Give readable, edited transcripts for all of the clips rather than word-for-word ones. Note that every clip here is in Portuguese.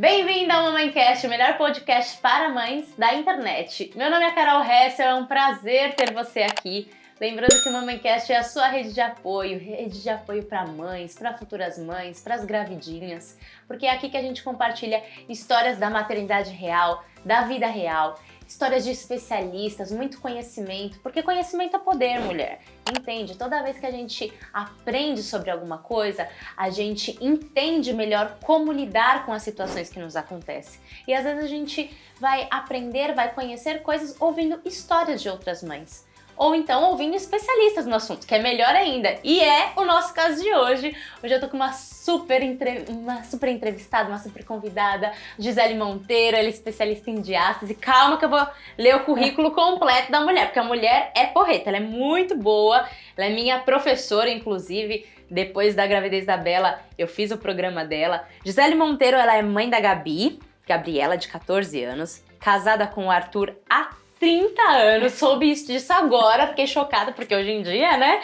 Bem-vinda ao MamãeCast, o melhor podcast para mães da internet. Meu nome é Carol Hessel, é um prazer ter você aqui. Lembrando que o MamãeCast é a sua rede de apoio para mães, para futuras mães, para as gravidinhas, porque é aqui que a gente compartilha histórias da maternidade real, da vida real, histórias de especialistas, muito conhecimento, porque conhecimento é poder, mulher. Entende? Toda vez que a gente aprende sobre alguma coisa, a gente entende melhor como lidar com as situações que nos acontecem. E às vezes a gente vai aprender, vai conhecer coisas ouvindo histórias de outras mães. Ou então ouvindo especialistas no assunto, que é melhor ainda. E é o nosso caso de hoje. Hoje eu tô com uma super entrevistada, uma super convidada, Gisele Monteiro, ela é especialista em diástase. Calma que eu vou ler o currículo completo da mulher, porque a mulher é porreta, ela é muito boa, ela é minha professora, inclusive. Depois da gravidez da Bela, eu fiz o programa dela. Gisele Monteiro, ela é mãe da Gabriela, de 14 anos, casada com o Arthur há 30 anos, soube disso agora, fiquei chocada, porque hoje em dia, né?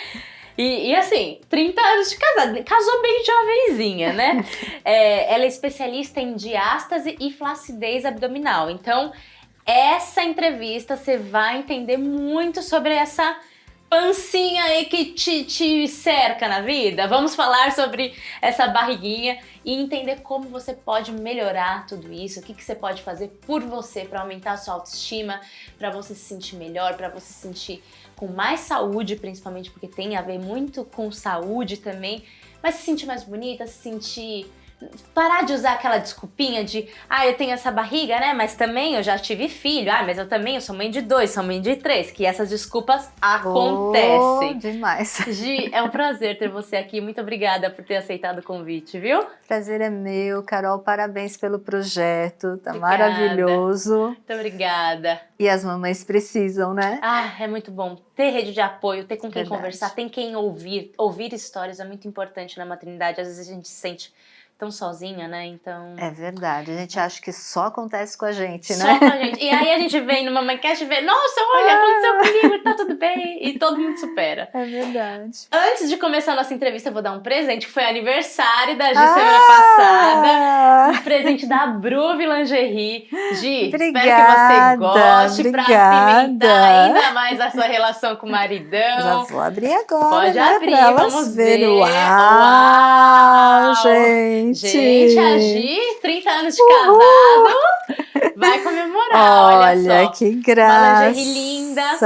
E assim, 30 anos de casada, casou bem jovenzinha, né? Ela é especialista em diástase e flacidez abdominal. Então, essa entrevista você vai entender muito sobre essa pancinha aí que te cerca na vida. Vamos falar sobre essa barriguinha e entender como você pode melhorar tudo isso, o que você pode fazer por você para aumentar a sua autoestima, para você se sentir melhor, para você se sentir com mais saúde, principalmente porque tem a ver muito com saúde também, mas se sentir mais bonita, se sentir... Parar de usar aquela desculpinha de eu tenho essa barriga, né? Mas também eu já tive filho. Mas eu também sou mãe de 2, sou mãe de 3. Que essas desculpas acontecem. Demais. Gi, é um prazer ter você aqui. Muito obrigada por ter aceitado o convite, viu? Prazer é meu, Carol. Parabéns pelo projeto. Tá Obrigada. Maravilhoso. Muito obrigada. E as mamães precisam, né? É muito bom. Ter rede de apoio, ter com quem Verdade. conversar, tem quem ouvir. Ouvir histórias é muito importante na maternidade. Às vezes a gente se sente tão sozinha, né? Então... É verdade. A gente acha que só acontece com a gente, né? Só com a gente. E aí a gente vem no MamãeCast e vê, nossa, olha, aconteceu comigo, tá tudo bem. E todo mundo supera. É verdade. Antes de começar a nossa entrevista, eu vou dar um presente, que foi aniversário da Gi semana passada. Um presente da Bruvi Lingerie. Gi, Obrigada, espero que você goste, obrigada. Pra apimentar ainda mais a sua relação com o maridão. Já vou abrir agora, Pode né? abrir, pra elas vamos ver. ver. Uau, gente. Gente, a Gi, 30 anos de casado, vai comemorar, olha só. Que graça. Uma lingerie linda,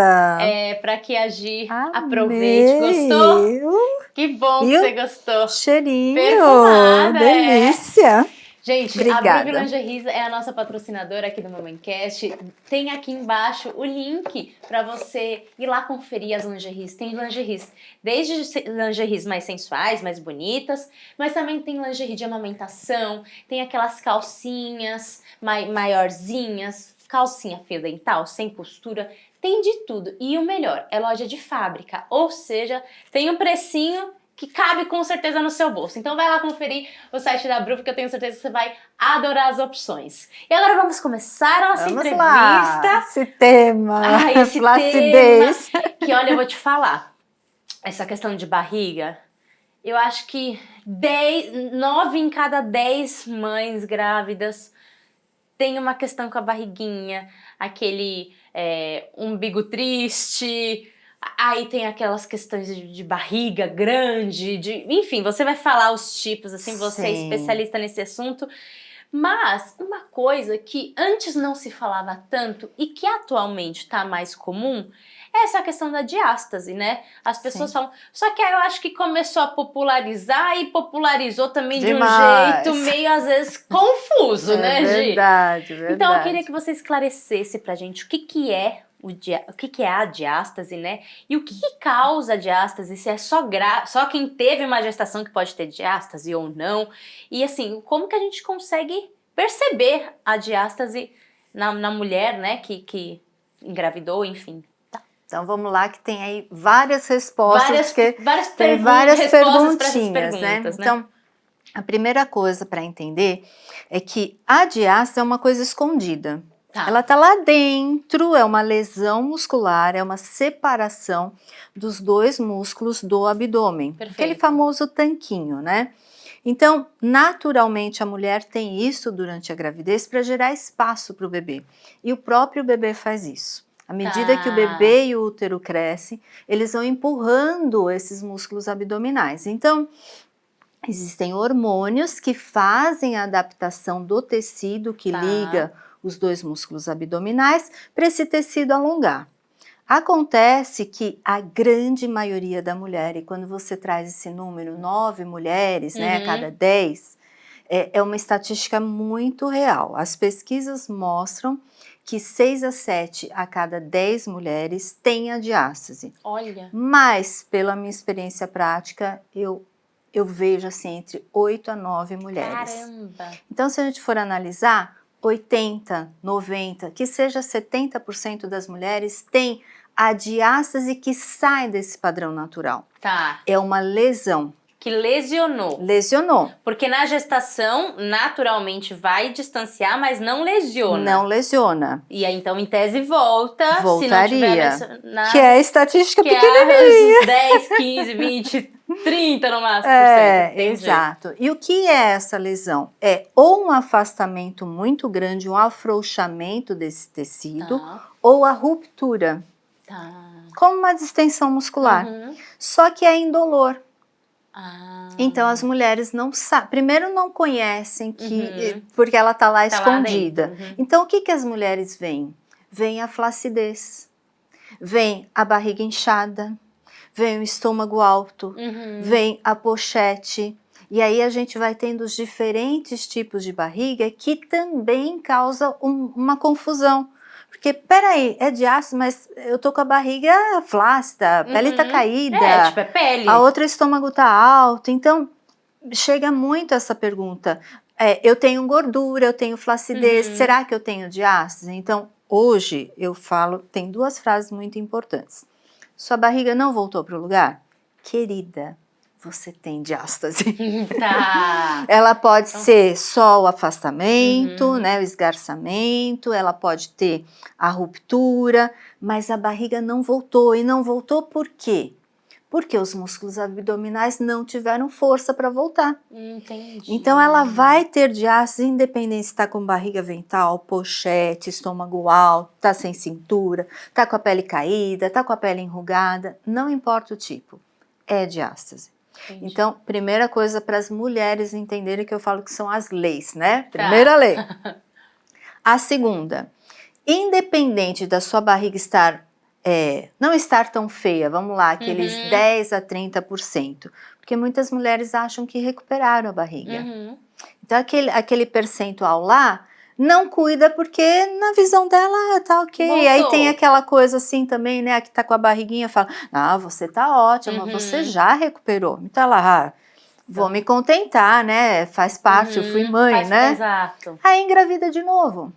pra que a Gi aproveite. Gostou? Que bom que você gostou. Cheirinho, perfumada, delícia. Gente, obrigada. A Bruvi Lingerie é a nossa patrocinadora aqui do MamãeCast. Tem aqui embaixo o link para você ir lá conferir as lingeries. Tem lingeries, desde lingeries mais sensuais, mais bonitas, mas também tem lingerie de amamentação, tem aquelas calcinhas maiorzinhas, calcinha fio dental, sem costura, tem de tudo. E o melhor, é loja de fábrica, ou seja, tem um precinho que cabe com certeza no seu bolso. Então vai lá conferir o site da Bruvi, que eu tenho certeza que você vai adorar as opções. E agora vamos começar a nossa entrevista. Lá. Esse tema, esse flacidez. tema, que olha, eu vou te falar, essa questão de barriga, eu acho que 9 em cada 10 mães grávidas tem uma questão com a barriguinha, aquele umbigo triste. Aí tem aquelas questões de barriga grande, enfim, você vai falar os tipos, assim, você é especialista nesse assunto. Mas uma coisa que antes não se falava tanto e que atualmente tá mais comum é essa questão da diástase, né? As pessoas falam, só que aí eu acho que começou a popularizar e popularizou também de um jeito meio, às vezes, confuso, né, Gi? Verdade. Então eu queria que você esclarecesse pra gente o que é a diástase, né? E o que causa a diástase, se é só quem teve uma gestação que pode ter diástase ou não. E assim, como que a gente consegue perceber a diástase na mulher, né, que engravidou, enfim. Então vamos lá, que tem aí várias respostas, tem várias perguntinhas, né? Então, a primeira coisa para entender é que a diástase é uma coisa escondida. Ela está lá dentro, é uma lesão muscular, é uma separação dos dois músculos do abdômen. Aquele famoso tanquinho, né? Então, naturalmente, a mulher tem isso durante a gravidez para gerar espaço para o bebê. E o próprio bebê faz isso. À medida que o bebê e o útero crescem, eles vão empurrando esses músculos abdominais. Então, existem hormônios que fazem a adaptação do tecido que liga os dois músculos abdominais para esse tecido alongar. Acontece que a grande maioria da mulher, e quando você traz esse número, 9 mulheres, né, a cada 10, é uma estatística muito real. As pesquisas mostram que 6 a 7 a cada 10 mulheres têm a diástase. Olha! Mas, pela minha experiência prática, eu vejo assim entre 8 a 9 mulheres. Caramba! Então, se a gente for analisar, 80, 90, que seja 70% das mulheres têm a diástase que sai desse padrão natural. Tá. É uma lesão. Que lesionou. Lesionou. Porque na gestação, naturalmente vai distanciar, mas não lesiona. Não lesiona. E aí, então, em tese, volta. Voltaria. Se não tiver que é a estatística que pequenininha. É 10, 15, 20, 30 no máximo. Exato. E o que é essa lesão? É ou um afastamento muito grande, um afrouxamento desse tecido, ou a ruptura. Como uma distensão muscular. Só que é indolor. Então as mulheres não sabem, primeiro não conhecem que, porque ela está lá escondida. Então o que as mulheres veem? Vem a flacidez, vem a barriga inchada, vem o estômago alto, vem a pochete. E aí a gente vai tendo os diferentes tipos de barriga que também causa uma confusão. Porque, peraí, é diástase, mas eu tô com a barriga flácida, a pele tá caída. É pele. A outra estômago tá alto. Então, chega muito essa pergunta. Eu tenho gordura, eu tenho flacidez, será que eu tenho diástase? Então, hoje eu falo, tem 2 frases muito importantes. Sua barriga não voltou pro lugar? Querida, você tem diástase. Ela pode ser só o afastamento, né, o esgarçamento, ela pode ter a ruptura, mas a barriga não voltou. E não voltou por quê? Porque os músculos abdominais não tiveram força para voltar. Entendi. Então ela vai ter diástase independente se está com barriga ventral, pochete, estômago alto, está sem cintura, está com a pele caída, está com a pele enrugada, não importa o tipo, é diástase. Entendi. Então, primeira coisa para as mulheres entenderem que eu falo que são as leis, né? Primeira lei. A segunda, independente da sua barriga estar, não estar tão feia, vamos lá, aqueles 10 a 30%, porque muitas mulheres acham que recuperaram a barriga. Então, aquele percentual lá, não cuida porque na visão dela tá ok. Voltou. E aí tem aquela coisa assim também, né, que tá com a barriguinha, fala, você tá ótima, você já recuperou. Então ela, vou me contentar, né, faz parte, eu fui mãe, né. Exato. Aí engravida de novo.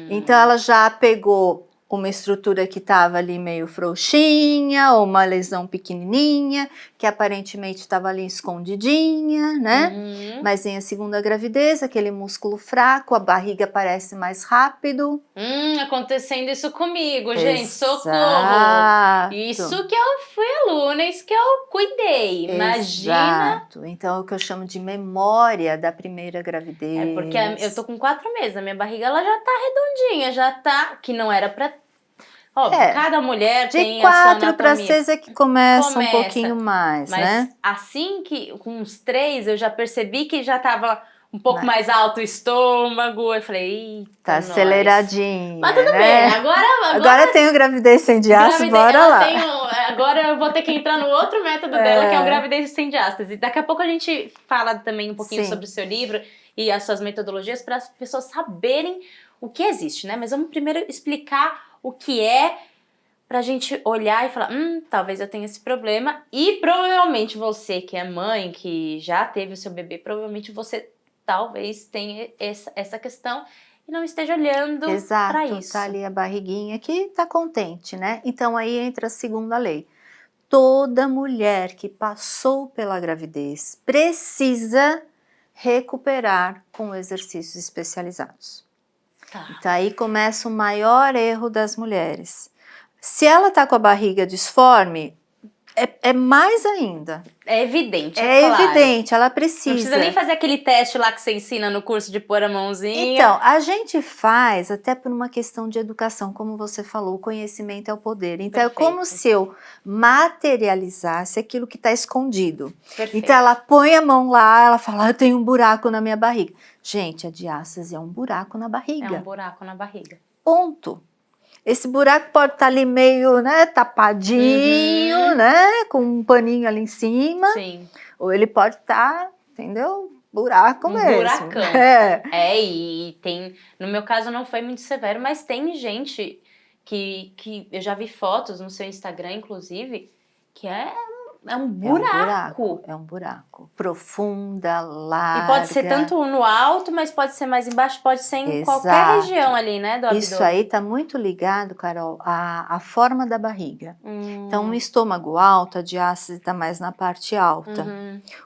Então ela já pegou uma estrutura que estava ali meio frouxinha, ou uma lesão pequenininha, que aparentemente estava ali escondidinha, né? Mas em a segunda gravidez, aquele músculo fraco, a barriga aparece mais rápido. Acontecendo isso comigo, gente, socorro! Isso que eu fui aluna, isso que eu cuidei, imagina! Exato, então é o que eu chamo de memória da primeira gravidez. É porque eu tô com 4 meses, a minha barriga ela já tá redondinha, já tá, que não era pra... Óbvio, cada mulher tem a sua anatomia. De 4 para 6 é que começa um pouquinho mais, mas né? Assim que, com uns 3, eu já percebi que já tava um pouco mais alto o estômago, eu falei, eita, tá aceleradinho. Mas tudo bem, agora tenho gravidez sem diástase, bora lá. Agora eu vou ter que entrar no outro método dela, que é o gravidez sem diástase. Daqui a pouco a gente fala também um pouquinho sobre o seu livro e as suas metodologias para as pessoas saberem o que existe, né? Mas vamos primeiro explicar o que é, pra gente olhar e falar, talvez eu tenha esse problema. E provavelmente você que é mãe, que já teve o seu bebê, provavelmente você talvez tenha essa questão e não esteja olhando para isso. Tá ali a barriguinha que tá contente, né? Então aí entra a segunda lei. Toda mulher que passou pela gravidez precisa recuperar com exercícios especializados. Então aí começa o maior erro das mulheres. Se ela tá com a barriga disforme, é mais ainda. É evidente, é claro. evidente, ela precisa. Não precisa nem fazer aquele teste lá que você ensina no curso de pôr a mãozinha. Então, a gente faz até por uma questão de educação, como você falou, o conhecimento é o poder. Então, Perfeito. é como se eu materializasse aquilo que está escondido. Perfeito. Então, ela põe a mão lá, ela fala, eu tenho um buraco na minha barriga. Gente, a diástase é um buraco na barriga. É um buraco na barriga. Ponto. Esse buraco pode estar ali meio, né, tapadinho, né, com um paninho ali em cima. Sim. Ou ele pode estar, entendeu? Buraco mesmo. Buracão. E tem, no meu caso não foi muito severo, mas tem gente que eu já vi fotos no seu Instagram, inclusive, que é um buraco. É um buraco. Profunda, larga. E pode ser tanto no alto, mas pode ser mais embaixo, pode ser em qualquer região ali, né, do abdômen. Isso aí tá muito ligado, Carol, à forma da barriga. Então, um estômago alto, a diástase está mais na parte alta.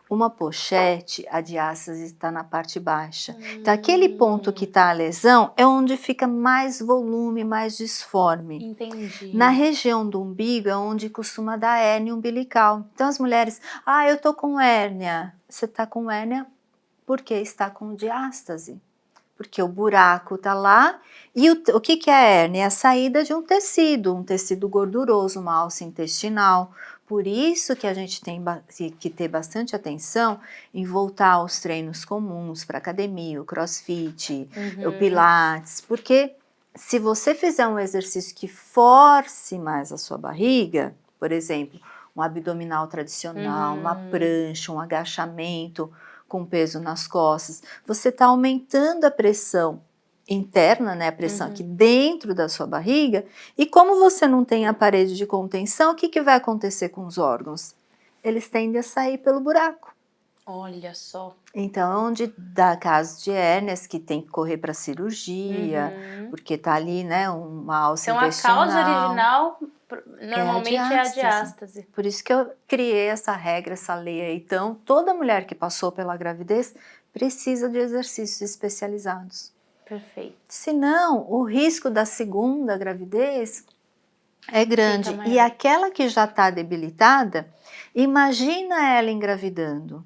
Uma pochete, a diástase está na parte baixa. Então, aquele ponto que está a lesão é onde fica mais volume, mais disforme. Entendi. Na região do umbigo é onde costuma dar hérnia umbilical. Então, as mulheres, eu tô com hérnia. Você tá com hérnia porque está com diástase. Porque o buraco tá lá. E o que é a hérnia? É a saída de um tecido gorduroso, uma alça intestinal. Por isso que a gente tem que ter bastante atenção em voltar aos treinos comuns para academia, o crossfit, o pilates, porque se você fizer um exercício que force mais a sua barriga, por exemplo, um abdominal tradicional, uma prancha, um agachamento com peso nas costas, você está aumentando a pressão interna, né, a pressão aqui dentro da sua barriga, e como você não tem a parede de contenção, o que vai acontecer com os órgãos? Eles tendem a sair pelo buraco. Olha só. Então, onde dá casos de hérnias que tem que correr para cirurgia, porque tá ali, né, uma alça intestinal. Então, a causa original normalmente é a diástase. Por isso que eu criei essa regra, essa lei aí. Então, toda mulher que passou pela gravidez precisa de exercícios especializados. Perfeito. Senão, o risco da segunda gravidez é grande. E aquela que já está debilitada, imagina ela engravidando.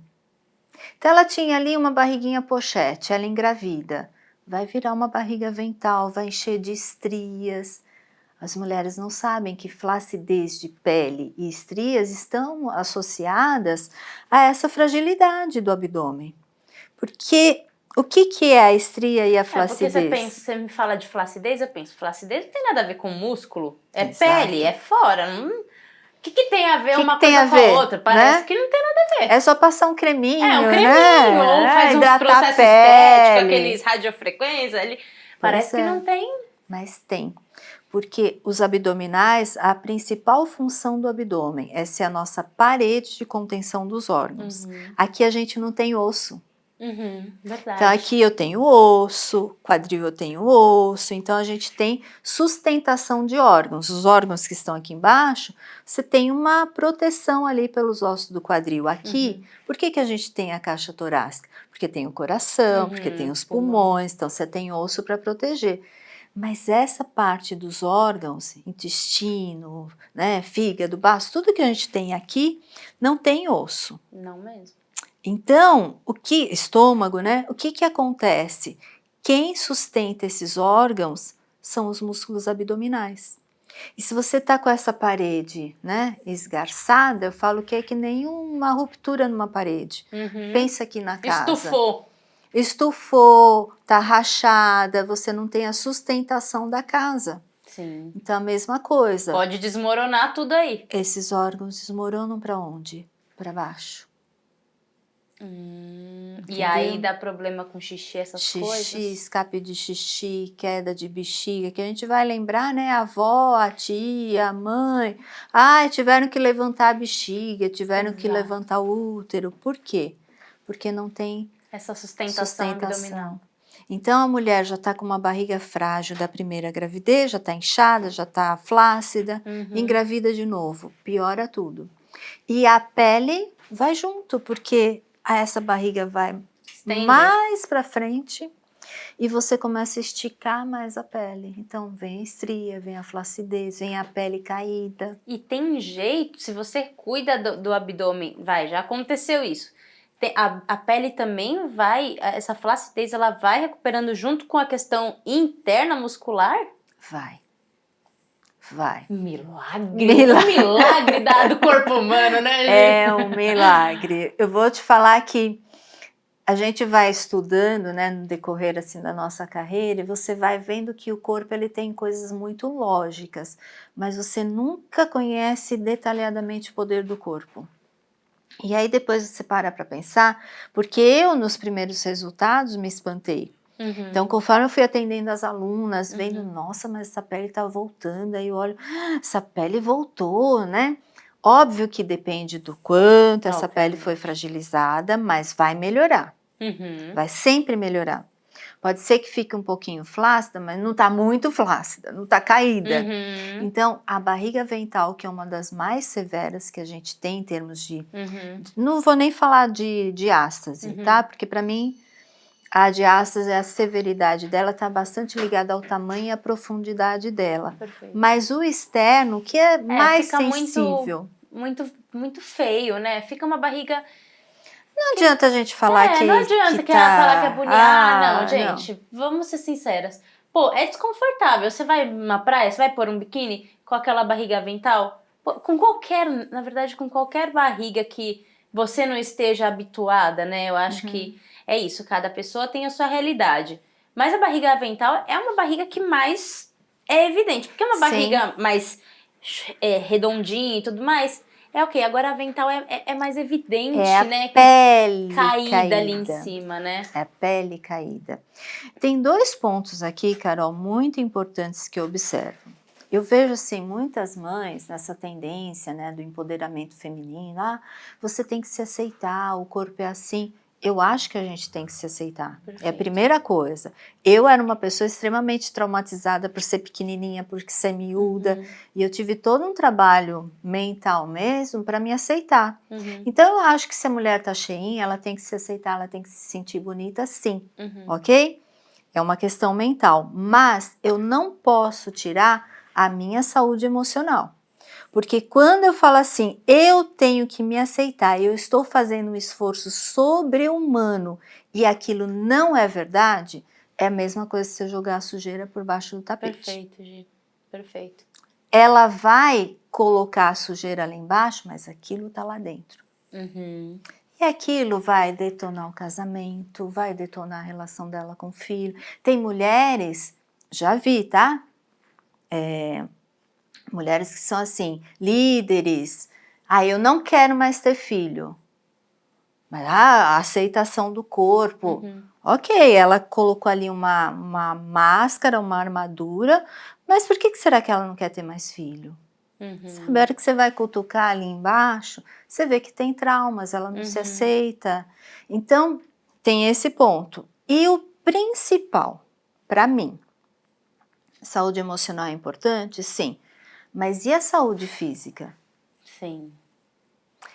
Então, ela tinha ali uma barriguinha pochete, ela engravida. Vai virar uma barriga vental, vai encher de estrias. As mulheres não sabem que flacidez de pele e estrias estão associadas a essa fragilidade do abdômen. Porque o que é a estria e a flacidez? Porque você me fala de flacidez, eu penso, flacidez não tem nada a ver com músculo, é pele, é fora. O que tem a ver uma coisa com a outra? Parece que não tem nada a ver. É só passar um creminho, um creminho, ou faz uns processos estéticos, aqueles radiofrequência ali. Parece que não tem. Mas tem. Porque os abdominais, a principal função do abdômen é ser a nossa parede de contenção dos órgãos. Aqui a gente não tem osso. Verdade. Então aqui eu tenho osso, quadril eu tenho osso, então a gente tem sustentação de órgãos. Os órgãos que estão aqui embaixo, você tem uma proteção ali pelos ossos do quadril. Aqui, por que a gente tem a caixa torácica? Porque tem o coração, porque tem os pulmões, então você tem osso para proteger. Mas essa parte dos órgãos, intestino, né, fígado, baço, tudo que a gente tem aqui, não tem osso. Não mesmo. Então, estômago, né? O que acontece? Quem sustenta esses órgãos são os músculos abdominais. E se você tá com essa parede, né, esgarçada, eu falo que é que nem uma ruptura numa parede. Pensa aqui na casa. Estufou, tá rachada, você não tem a sustentação da casa. Sim. Então, a mesma coisa. Pode desmoronar tudo aí. Esses órgãos desmoronam para onde? Para baixo. E aí dá problema com xixi, essas coisas? Xixi, escape de xixi, queda de bexiga, que a gente vai lembrar, né? A avó, a tia, a mãe. Tiveram que levantar a bexiga, tiveram que levantar o útero. Por quê? Porque não tem essa sustentação abdominal. Então a mulher já está com uma barriga frágil da primeira gravidez, já está inchada, já está flácida, engravida de novo, piora tudo. E a pele vai junto, porque essa barriga vai mais para frente e você começa a esticar mais a pele. Então vem a estria, vem a flacidez, vem a pele caída. E tem jeito, se você cuida do abdômen, já aconteceu isso. A pele também essa flacidez, ela vai recuperando junto com a questão interna muscular? Vai. Milagre. Um milagre do corpo humano, né, gente? É um milagre. Eu vou te falar que a gente vai estudando, né, no decorrer assim da nossa carreira, e você vai vendo que o corpo ele tem coisas muito lógicas, mas você nunca conhece detalhadamente o poder do corpo. E aí depois você para pensar, porque eu nos primeiros resultados me espantei. Então, conforme eu fui atendendo as alunas, vendo, nossa, mas essa pele tá voltando, aí eu olho, essa pele voltou, né? Óbvio que depende do quanto essa pele foi fragilizada, mas vai melhorar. Vai sempre melhorar. Pode ser que fique um pouquinho flácida, mas não tá muito flácida, não tá caída. Então, a barriga avental, que é uma das mais severas que a gente tem em termos de... Não vou nem falar de diástase, tá? Porque para mim... A diástase, a severidade dela está bastante ligada ao tamanho e à profundidade dela. Perfeito. Mas o externo, que é mais sensível. Muito feio, né? Fica uma barriga... Não adianta a gente falar que... Não adianta que falar que é bonita. Não, gente, vamos ser sinceras. Pô, é desconfortável. Você vai na praia, você vai pôr um biquíni com aquela barriga avental? Pô, na verdade, com qualquer barriga que você não esteja habituada, né? Eu acho que... É isso, cada pessoa tem a sua realidade. Mas a barriga avental é uma barriga que mais é evidente. Porque é uma barriga mais redondinha e tudo mais. É ok, agora a avental é mais evidente, né? Pele caída ali em cima, né? É a pele caída. Tem 2 pontos aqui, Carol, muito importantes que eu observo. Eu vejo, assim, muitas mães nessa tendência, né, do empoderamento feminino. Você tem que se aceitar, o corpo é assim... Eu acho que a gente tem que se aceitar. Perfeito. É a primeira coisa. Eu era uma pessoa extremamente traumatizada por ser pequenininha, por ser miúda. E eu tive todo um trabalho mental mesmo para me aceitar. Então eu acho que se a mulher tá cheinha, ela tem que se aceitar, ela tem que se sentir bonita sim. Ok? É uma questão mental. Mas eu não posso tirar a minha saúde emocional. Porque quando eu falo assim, eu tenho que me aceitar, eu estou fazendo um esforço sobre-humano e aquilo não é verdade, é a mesma coisa se eu jogar a sujeira por baixo do tapete. Perfeito, Gi. Perfeito. Ela vai colocar a sujeira lá embaixo, mas aquilo tá lá dentro. E aquilo vai detonar o casamento, vai detonar a relação dela com o filho. Tem mulheres, já vi, tá? Mulheres que são assim, líderes. Eu não quero mais ter filho. Mas a aceitação do corpo. Ok, ela colocou ali uma máscara, uma armadura, mas por que será que ela não quer ter mais filho? Sabe, a hora que você vai cutucar ali embaixo, você vê que tem traumas, ela não se aceita. Então, tem esse ponto. E o principal, para mim, saúde emocional é importante? Sim. Mas e a saúde física? Sim.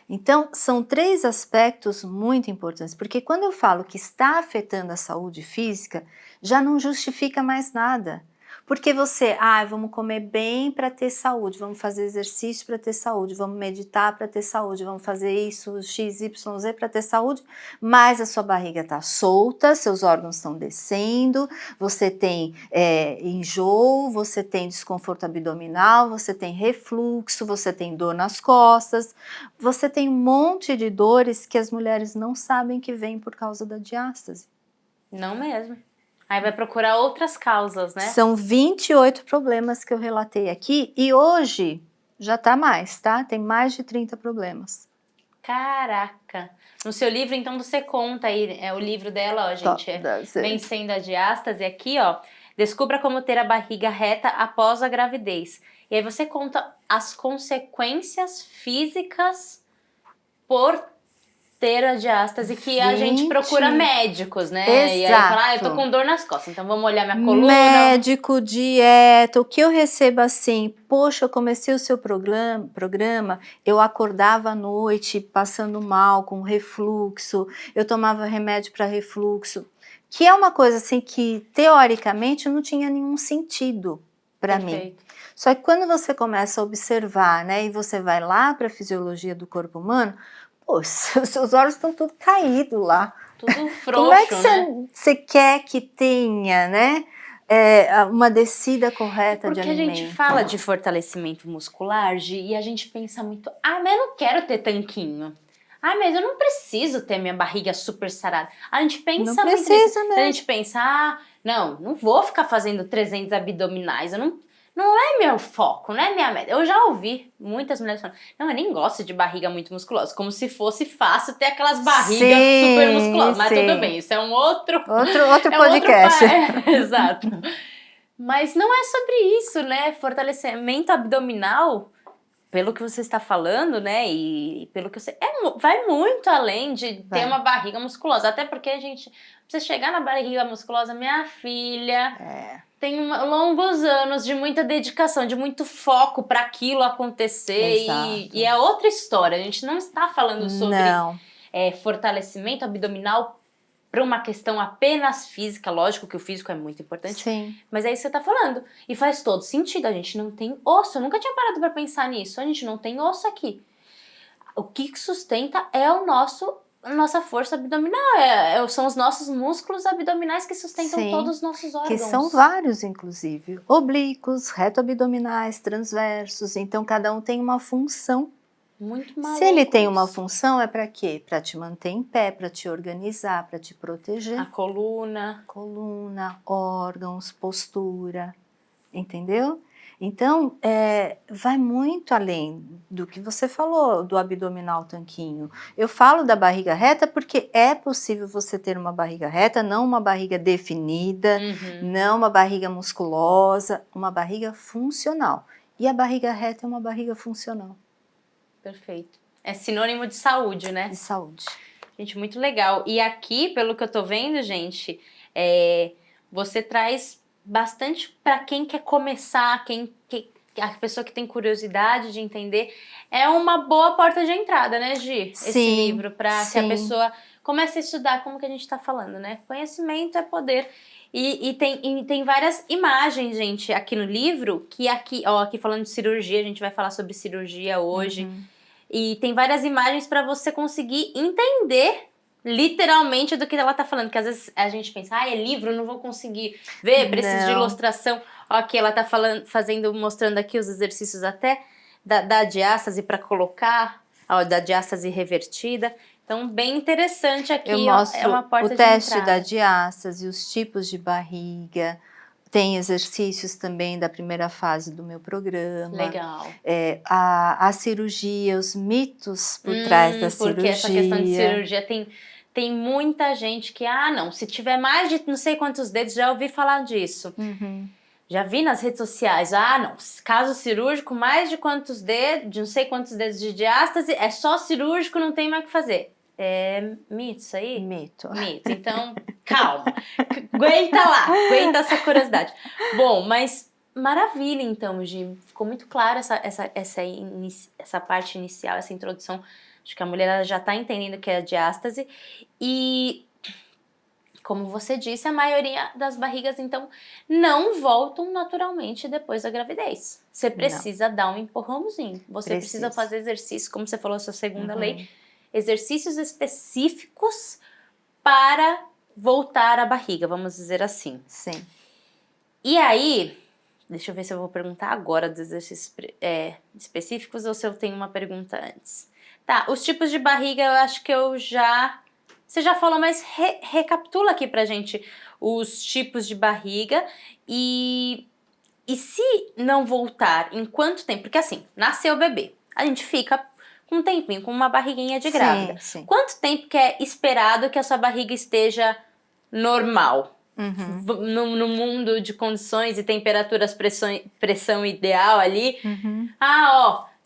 Então, são 3 aspectos muito importantes, porque quando eu falo que está afetando a saúde física, já não justifica mais nada. Porque você, vamos comer bem para ter saúde, vamos fazer exercício para ter saúde, vamos meditar para ter saúde, vamos fazer isso, X, Y, Z para ter saúde, mas a sua barriga está solta, seus órgãos estão descendo, você tem enjoo, você tem desconforto abdominal, você tem refluxo, você tem dor nas costas, você tem um monte de dores que as mulheres não sabem que vem por causa da diástase. Não mesmo. Aí vai procurar outras causas, né? São 28 problemas que eu relatei aqui e hoje já tá mais, tá? Tem mais de 30 problemas. Caraca! No seu livro, então, você conta aí, o livro dela, ó, gente, Vencendo a Diástase, aqui, ó, descubra como ter a barriga reta após a gravidez. E aí você conta as consequências físicas por ter a diástase, que a gente procura médicos, né? Exato. E aí fala, eu tô com dor nas costas, então vamos olhar minha coluna. Médico, dieta, o que eu recebo assim, poxa, eu comecei o seu programa, eu acordava à noite passando mal, com refluxo, eu tomava remédio para refluxo. Que é uma coisa assim que, teoricamente, não tinha nenhum sentido para mim. Só que quando você começa a observar, né, e você vai lá para a fisiologia do corpo humano, pô, os seus olhos estão tudo caídos lá. Tudo frouxo, como é que você quer que tenha, né, uma descida correta de alimento? Porque a gente fala de fortalecimento muscular, e a gente pensa muito, mas eu não quero ter tanquinho. Mas eu não preciso ter minha barriga super sarada. A gente pensa não muito precisa nisso. mesmo. A gente pensa, não vou ficar fazendo 300 abdominais, não é meu foco, não é minha meta. Eu já ouvi muitas mulheres falando, não, eu nem gosto de barriga muito musculosa, como se fosse fácil ter aquelas barrigas super musculosas. Mas tudo bem, isso é um outro podcast. Exato. Mas não é sobre isso, né? Fortalecimento abdominal, pelo que você está falando, né? E pelo que eu sei, vai muito além de ter uma barriga musculosa. Até porque a gente, pra você chegar na barriga musculosa, minha filha, tem longos anos de muita dedicação, de muito foco para aquilo acontecer. E é outra história. A gente não está falando sobre fortalecimento abdominal para uma questão apenas física. Lógico que o físico é muito importante. Sim. Mas é isso que você tá falando. E faz todo sentido. A gente não tem osso. Eu nunca tinha parado para pensar nisso. A gente não tem osso aqui. O que sustenta é a nossa força abdominal. São os nossos músculos abdominais que sustentam todos os nossos órgãos. Que são vários, inclusive. Oblíquos, reto-abdominais, transversos. Então, cada um tem uma função. Muito maluco. Se ele tem uma função, é para quê? Para te manter em pé, para te organizar, para te proteger. A coluna. Órgãos, postura, entendeu? Então, vai muito além do que você falou, do abdominal tanquinho. Eu falo da barriga reta porque é possível você ter uma barriga reta, não uma barriga definida, não uma barriga musculosa, uma barriga funcional. E a barriga reta é uma barriga funcional. Perfeito. É sinônimo de saúde, né? De saúde. Gente, muito legal. E aqui, pelo que eu tô vendo, gente, você traz bastante para quem quer começar, a pessoa que tem curiosidade de entender. É uma boa porta de entrada, né, Gi? Esse livro, para que a pessoa comece a estudar, como que a gente tá falando, né? Conhecimento é poder. E tem várias imagens, gente, aqui no livro, que aqui falando de cirurgia, a gente vai falar sobre cirurgia hoje. E tem várias imagens para você conseguir entender literalmente do que ela tá falando. Que às vezes a gente pensa, é livro, não vou conseguir ver, preciso de ilustração. Aqui ela tá mostrando aqui os exercícios até da diástase para colocar, da diástase revertida. Então, bem interessante aqui. Eu mostro é uma porta o de teste entrada. da diástase, os tipos de barriga. Tem exercícios também da primeira fase do meu programa. Legal. A cirurgia, os mitos por trás da cirurgia. Porque essa questão de cirurgia tem muita gente que, se tiver mais de não sei quantos dedos, já ouvi falar disso. Já vi nas redes sociais, caso cirúrgico, mais de quantos dedos, de não sei quantos dedos de diástase, é só cirúrgico, não tem mais o que fazer. É mito isso aí? Mito. Então, calma. Aguenta essa curiosidade. Bom, mas maravilha então, Gi. Ficou muito claro essa parte inicial, essa introdução. Acho que a mulher já está entendendo o que é a diástase. E, como você disse, a maioria das barrigas, então, não voltam naturalmente depois da gravidez. Você precisa dar um empurrãozinho. Você precisa fazer exercício, como você falou, a sua segunda lei. Exercícios específicos para voltar à barriga, vamos dizer assim. Sim. E aí, deixa eu ver se eu vou perguntar agora dos exercícios específicos ou se eu tenho uma pergunta antes. Tá, os tipos de barriga eu acho que você já falou, mas recapitula aqui pra gente os tipos de barriga e se não voltar, em quanto tempo? Porque assim, nasceu o bebê, a gente fica um tempinho com uma barriguinha de grávida. Sim. Quanto tempo que é esperado que a sua barriga esteja normal? No mundo de condições e temperaturas, pressão ideal ali.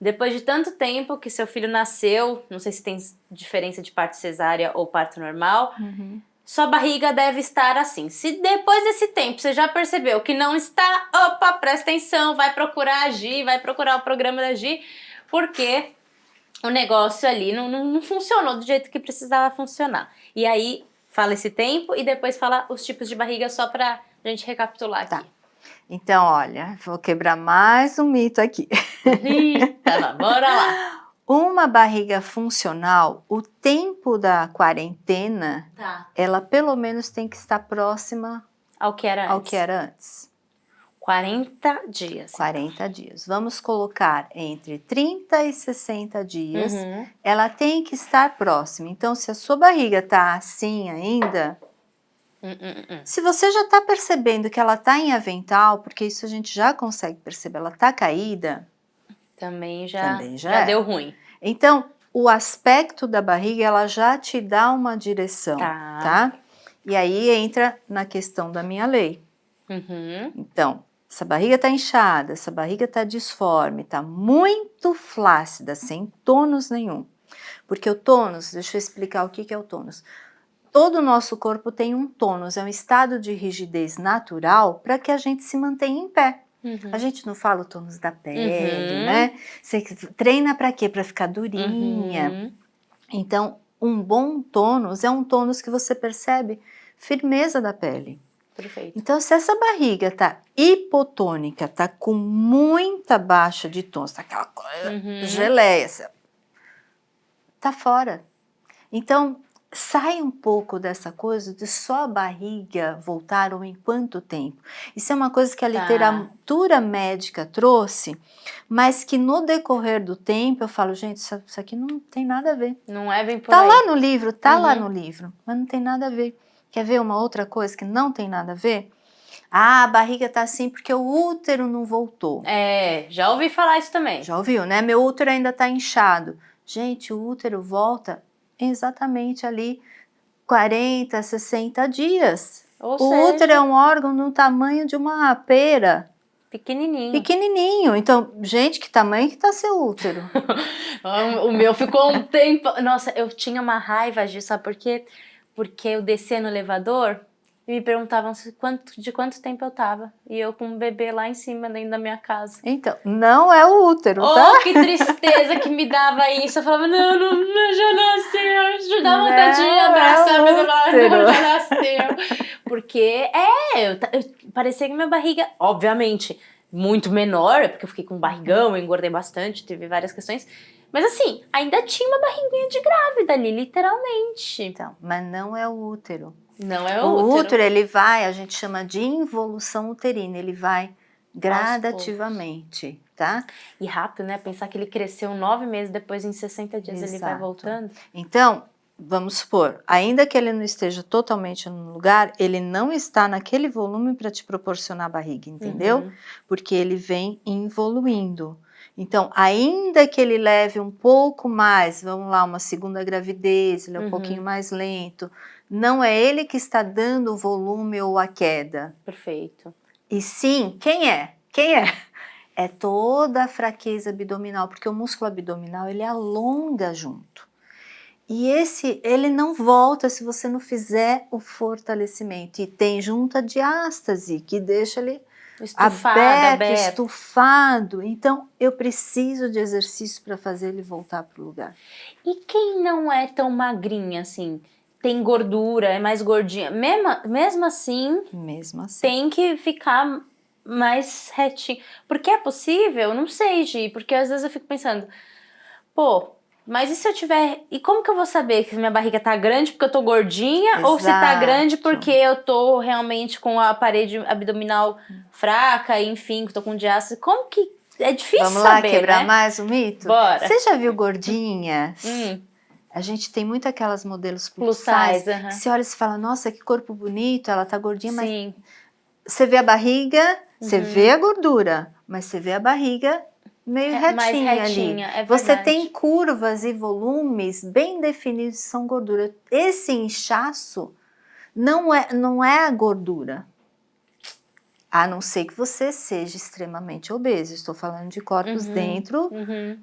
Depois de tanto tempo que seu filho nasceu, não sei se tem diferença de parto cesárea ou parto normal, sua barriga deve estar assim. Se depois desse tempo você já percebeu que não está, presta atenção, vai procurar a Gi, vai procurar o programa da Gi, porque o negócio ali não funcionou do jeito que precisava funcionar. E aí fala esse tempo e depois fala os tipos de barriga só pra gente recapitular aqui. Tá. Então, olha, vou quebrar mais um mito aqui. Eita, bora lá. Uma barriga funcional, o tempo da quarentena, ela pelo menos tem que estar próxima ao que era antes. 40 dias. 40 dias. Vamos colocar entre 30 e 60 dias. Ela tem que estar próxima. Então, se a sua barriga tá assim ainda, se você já tá percebendo que ela tá em avental, porque isso a gente já consegue perceber, ela tá caída, também já deu ruim. Então, o aspecto da barriga, ela já te dá uma direção, tá? E aí entra na questão da minha lei. Então, essa barriga tá inchada, essa barriga tá disforme, tá muito flácida, sem tônus nenhum. Porque o tônus, deixa eu explicar o que é o tônus. Todo o nosso corpo tem um tônus, é um estado de rigidez natural para que a gente se mantenha em pé. A gente não fala o tônus da pele, né? Você treina para quê? Para ficar durinha. Então, um bom tônus é um tônus que você percebe firmeza da pele. Perfeito. Então, se essa barriga tá hipotônica, tá com muita baixa de tônus, tá aquela geleia, tá fora. Então, sai um pouco dessa coisa de só a barriga voltar ou em quanto tempo. Isso é uma coisa que a literatura médica trouxe, mas que no decorrer do tempo eu falo, gente, isso aqui não tem nada a ver. Não é bem por aí. Tá lá no livro, mas não tem nada a ver. Quer ver uma outra coisa que não tem nada a ver? Ah, a barriga tá assim porque o útero não voltou. Já ouvi falar isso também. Já ouviu, né? Meu útero ainda tá inchado. Gente, o útero volta exatamente ali 40, 60 dias. O útero é um órgão do tamanho de uma pera. Pequenininho. Então, gente, que tamanho que tá seu útero? O meu ficou um tempo... Nossa, eu tinha uma raiva disso, sabe por quê? Porque eu descia no elevador e me perguntavam de quanto tempo eu tava. E eu com um bebê lá em cima, dentro da minha casa. Então, não é o útero, tá? Oh, que tristeza que me dava isso. Eu falava, não, já nasceu. Já dá vontade de abraçar, mas eu falava, não, já nasceu. Porque, parecia que minha barriga, obviamente, muito menor, porque eu fiquei com um barrigão, eu engordei bastante, teve várias questões. Mas assim, ainda tinha uma barriguinha de grávida ali, literalmente. Então, mas não é o útero. Não é o útero. O útero, ele vai, a gente chama de involução uterina, ele vai gradativamente, tá? E rápido, né? Pensar que ele cresceu 9 meses, depois em 60 dias ele vai voltando. Então, vamos supor, ainda que ele não esteja totalmente no lugar, ele não está naquele volume para te proporcionar barriga, entendeu? Porque ele vem evoluindo. Então, ainda que ele leve um pouco mais, vamos lá, uma segunda gravidez, ele é um pouquinho mais lento, não é ele que está dando o volume ou a queda. Perfeito. E sim, quem é? É toda a fraqueza abdominal, porque o músculo abdominal, ele alonga junto. E ele não volta se você não fizer o fortalecimento. E tem junta diástase, que deixa ele aberto, estufado. Então, eu preciso de exercício para fazer ele voltar para o lugar. E quem não é tão magrinha assim, tem gordura, é mais gordinha, mesmo assim, tem que ficar mais retinho. Porque é possível? Não sei, Gi, porque às vezes eu fico pensando, mas e se eu tiver... E como que eu vou saber que minha barriga tá grande porque eu tô gordinha? Exato. Ou se tá grande porque eu tô realmente com a parede abdominal fraca, enfim, que tô com diástase? Como que... É difícil saber, Vamos lá quebrar mais o mito? Bora. Você já viu gordinhas? A gente tem muito aquelas modelos plus size. Você olha e fala, nossa, que corpo bonito, ela tá gordinha, mas... Você vê a barriga, você vê a gordura, mas você vê a barriga... meio retinha ali. Você tem curvas e volumes bem definidos, são gordura. Esse inchaço não é a gordura. A não ser que você seja extremamente obeso. Estou falando de corpos dentro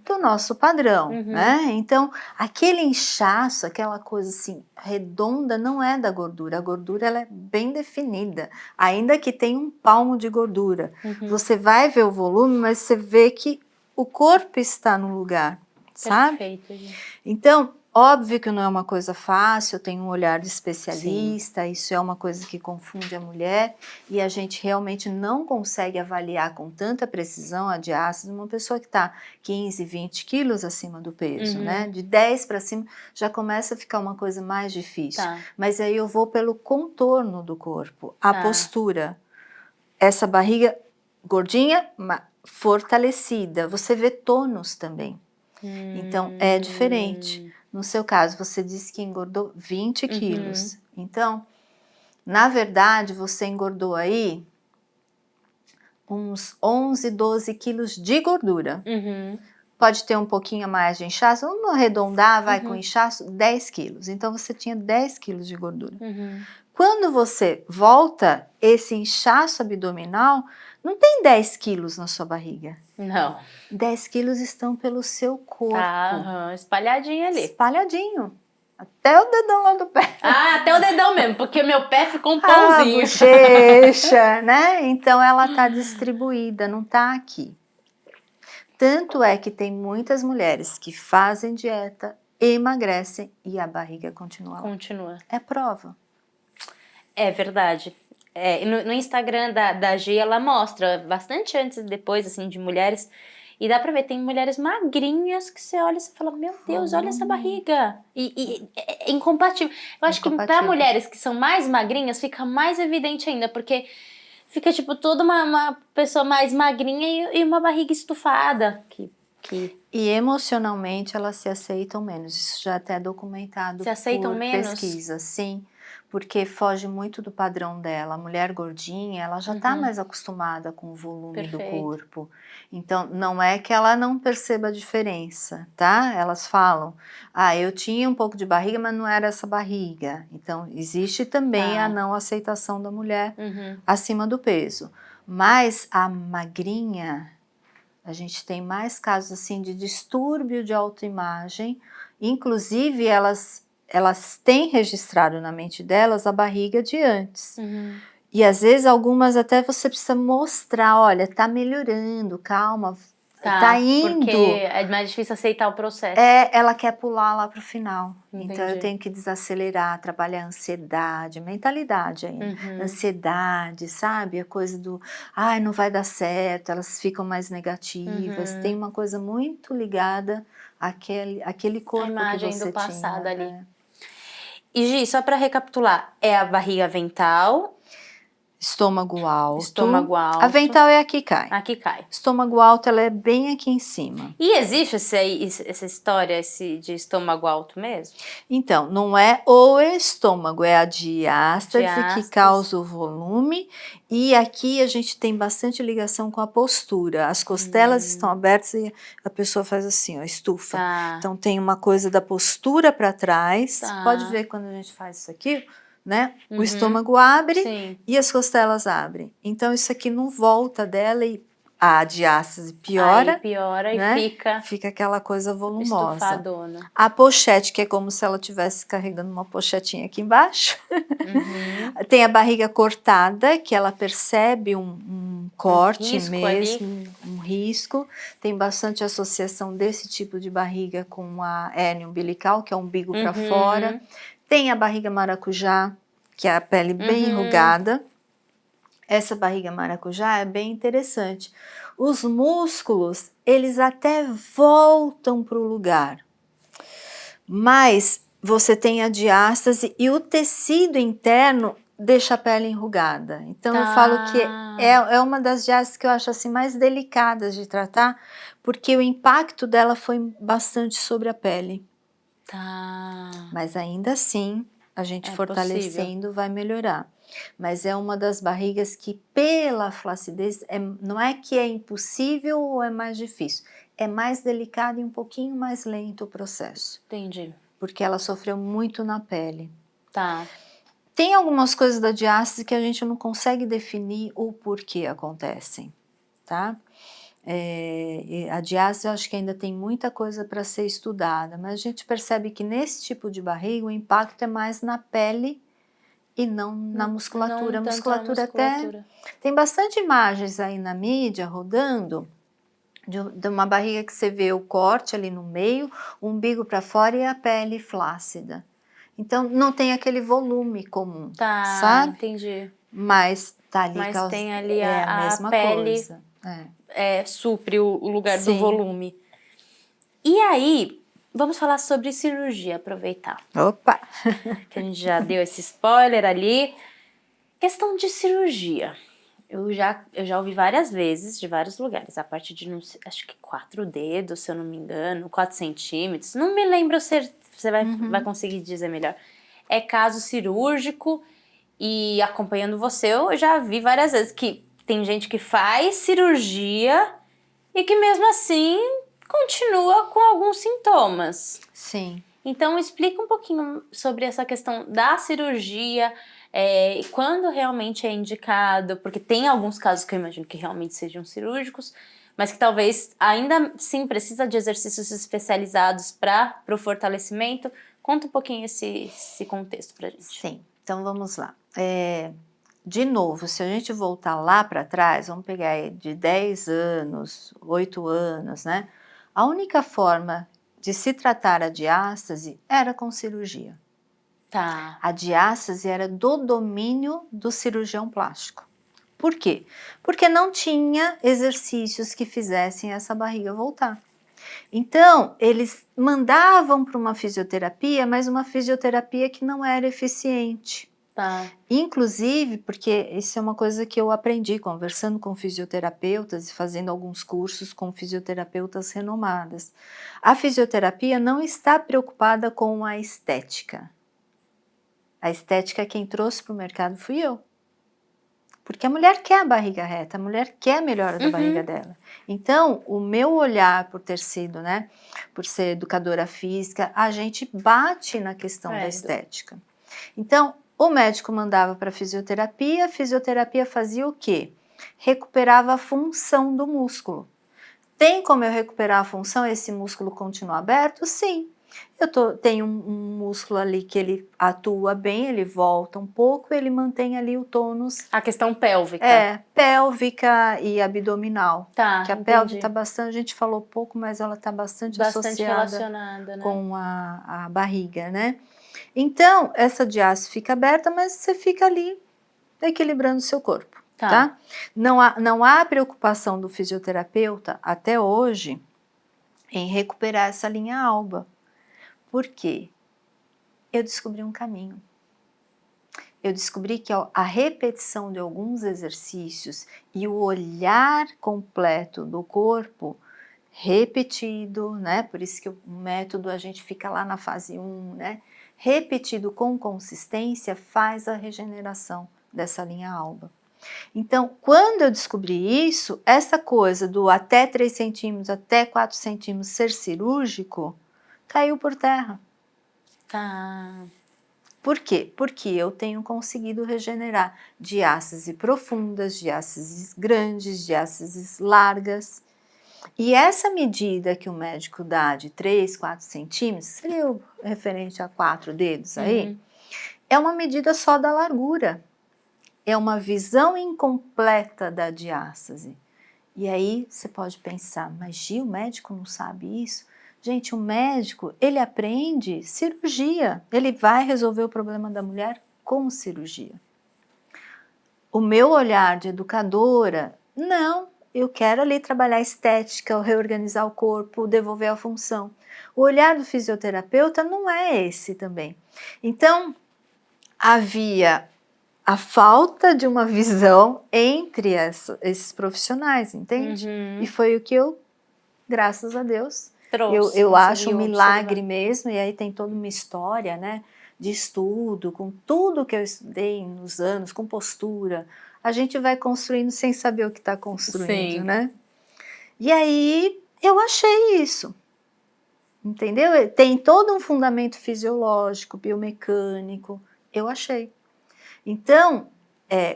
do nosso padrão, né? Então, aquele inchaço, aquela coisa assim redonda, não é da gordura. A gordura, ela é bem definida, ainda que tenha um palmo de gordura. Você vai ver o volume, mas você vê que o corpo está no lugar, sabe? Perfeito, gente. Então, Óbvio que não é uma coisa fácil, tem um olhar de especialista, sim, isso é uma coisa que confunde a mulher e a gente realmente não consegue avaliar com tanta precisão a diástase de uma pessoa que está 15, 20 quilos acima do peso, né? De 10 para cima já começa a ficar uma coisa mais difícil. Tá. Mas aí eu vou pelo contorno do corpo, a postura. Essa barriga gordinha, fortalecida, você vê tônus também. Então, é diferente. No seu caso, você disse que engordou 20 quilos. Então, na verdade, você engordou aí uns 11, 12 quilos de gordura. Pode ter um pouquinho mais de inchaço. Vamos arredondar, vai com inchaço, 10 quilos. Então, você tinha 10 quilos de gordura. Quando você volta, esse inchaço abdominal, não tem 10 quilos na sua barriga. Não. 10 quilos estão pelo seu corpo. Espalhadinho ali. Espalhadinho. Até o dedão lá do pé. Até o dedão mesmo, porque meu pé ficou um pãozinho. A bochecha, né? Então ela tá distribuída, não tá aqui. Tanto é que tem muitas mulheres que fazem dieta, emagrecem e a barriga continua lá. Continua. É prova. É verdade. No Instagram da Gi, ela mostra bastante antes e depois, assim, de mulheres. E dá pra ver, tem mulheres magrinhas que você olha e você fala, meu Deus, olha essa barriga. E é incompatível. Eu acho que pra mulheres que são mais magrinhas, fica mais evidente ainda, porque fica, tipo, toda uma pessoa mais magrinha e uma barriga estufada. E emocionalmente elas se aceitam menos. Isso já até é documentado por pesquisa, sim. Porque foge muito do padrão dela. A mulher gordinha, ela já está mais acostumada com o volume do corpo. Então, não é que ela não perceba a diferença, tá? Elas falam, eu tinha um pouco de barriga, mas não era essa barriga. Então, existe também a não aceitação da mulher acima do peso. Mas a magrinha, a gente tem mais casos assim de distúrbio de autoimagem. Inclusive, elas têm registrado na mente delas a barriga de antes. E às vezes algumas até você precisa mostrar, olha, tá melhorando, calma, tá indo. Porque é mais difícil aceitar o processo. Ela quer pular lá pro final. Entendi. Então eu tenho que desacelerar, trabalhar a ansiedade, mentalidade ainda. Ansiedade, sabe? A coisa do, não vai dar certo, elas ficam mais negativas. Tem uma coisa muito ligada àquele corpo que você tinha. A imagem do passado ali. E Gi, só para recapitular, é a barriga avental, estômago alto. Avental é a que cai. A que cai. Estômago alto, ela é bem aqui em cima. E existe essa história de estômago alto mesmo? Então, não é o estômago, é a diástase que causa o volume. E aqui a gente tem bastante ligação com a postura. As costelas estão abertas e a pessoa faz assim, ó, estufa. Então tem uma coisa da postura para trás. Pode ver quando a gente faz isso aqui, né? O estômago abre e as costelas abrem. Então isso aqui não volta dela e a diástase piora. Aí piora, né? E fica aquela coisa volumosa. Estufadona. A pochete, que é como se ela estivesse carregando uma pochetinha aqui embaixo. Tem a barriga cortada, que ela percebe um corte mesmo, um risco. Tem bastante associação desse tipo de barriga com a hérnia umbilical, que é o umbigo para fora. Tem a barriga maracujá, que é a pele bem enrugada. Essa barriga maracujá é bem interessante. Os músculos, eles até voltam para o lugar. Mas você tem a diástase e o tecido interno deixa a pele enrugada. Então eu falo que é uma das diástases que eu acho assim mais delicadas de tratar, porque o impacto dela foi bastante sobre a pele. Mas ainda assim, a gente fortalecendo vai melhorar. Mas é uma das barrigas que, pela flacidez, não é que é impossível ou é mais difícil. É mais delicado e um pouquinho mais lento o processo. Entendi. Porque ela sofreu muito na pele. Tem algumas coisas da diástase que a gente não consegue definir o porquê acontecem, tá? A diástase eu acho que ainda tem muita coisa para ser estudada, mas a gente percebe que nesse tipo de barriga o impacto é mais na pele e não na musculatura. A musculatura até tem bastante imagens aí na mídia rodando de uma barriga que você vê o corte ali no meio, o umbigo para fora e a pele flácida. Então, não tem aquele volume comum, sabe? Entendi. Mas tá ali, Mas tem ali a mesma pele, coisa. supre o lugar do volume. E aí, vamos falar sobre cirurgia, aproveitar. Opa! Que a gente já deu esse spoiler ali. Questão de cirurgia. Eu já ouvi várias vezes, de vários lugares, a partir de, acho que 4 dedos, se eu não me engano, 4 centímetros, não me lembro se você vai conseguir dizer melhor. É caso cirúrgico e acompanhando você, eu já vi várias vezes que tem gente que faz cirurgia e que mesmo assim continua com alguns sintomas. Sim. Então explica um pouquinho sobre essa questão da cirurgia, quando realmente é indicado, porque tem alguns casos que eu imagino que realmente sejam cirúrgicos, mas que talvez ainda sim precisa de exercícios especializados para o fortalecimento. Conta um pouquinho esse contexto pra gente. Sim, então vamos lá. De novo, se a gente voltar lá para trás, vamos pegar de 10 anos, 8 anos, né? A única forma de se tratar a diástase era com cirurgia. Tá. A diástase era do domínio do cirurgião plástico. Por quê? Porque não tinha exercícios que fizessem essa barriga voltar. Então, eles mandavam para uma fisioterapia, mas uma fisioterapia que não era eficiente. Tá. Inclusive, porque isso é uma coisa que eu aprendi conversando com fisioterapeutas e fazendo alguns cursos com fisioterapeutas renomadas. A fisioterapia não está preocupada com a estética. A estética quem trouxe para o mercado fui eu. Porque a mulher quer a barriga reta, a mulher quer a melhora da barriga dela. Então, o meu olhar por ter sido, né, por ser educadora física, a gente bate na questão da estética. Então, o médico mandava para a fisioterapia fazia o quê? Recuperava a função do músculo. Tem como eu recuperar a função, esse músculo continuar aberto? Sim. Tenho um músculo ali que ele atua bem, ele volta um pouco, ele mantém ali o tônus. A questão pélvica. Pélvica e abdominal. Tá, que a pélvica está bastante, a gente falou pouco, mas ela está bastante associada relacionada, né? Com a barriga, né? Então, essa diástase fica aberta, mas você fica ali equilibrando o seu corpo, tá? Não há preocupação do fisioterapeuta, até hoje, em recuperar essa linha alba. Por quê? Eu descobri um caminho. Eu descobri que a repetição de alguns exercícios e o olhar completo do corpo repetido, né? Por isso que o método a gente fica lá na fase 1, né? Repetido com consistência faz a regeneração dessa linha alba. Então, quando eu descobri isso, essa coisa do até 3 centímetros, até 4 centímetros ser cirúrgico, caiu por terra. Tá. Por quê? Porque eu tenho conseguido regenerar diástases profundas, diástases grandes, diástases largas. E essa medida que o médico dá de 3, 4 centímetros, seria o referente a 4 dedos aí, é uma medida só da largura. É uma visão incompleta da diástase. E aí você pode pensar, mas Gil, o médico não sabe isso? Gente, o médico, ele aprende cirurgia. Ele vai resolver o problema da mulher com cirurgia. O meu olhar de educadora, não. Eu quero ali trabalhar estética, reorganizar o corpo, devolver a função. O olhar do fisioterapeuta não é esse também. Então, havia a falta de uma visão entre esses profissionais, entende? E foi o que eu, graças a Deus, eu acho um milagre mesmo, e aí tem toda uma história, né, de estudo, com tudo que eu estudei nos anos, com postura, a gente vai construindo sem saber o que está construindo, né? E aí eu achei isso, entendeu? Tem todo um fundamento fisiológico, biomecânico, eu achei. Então,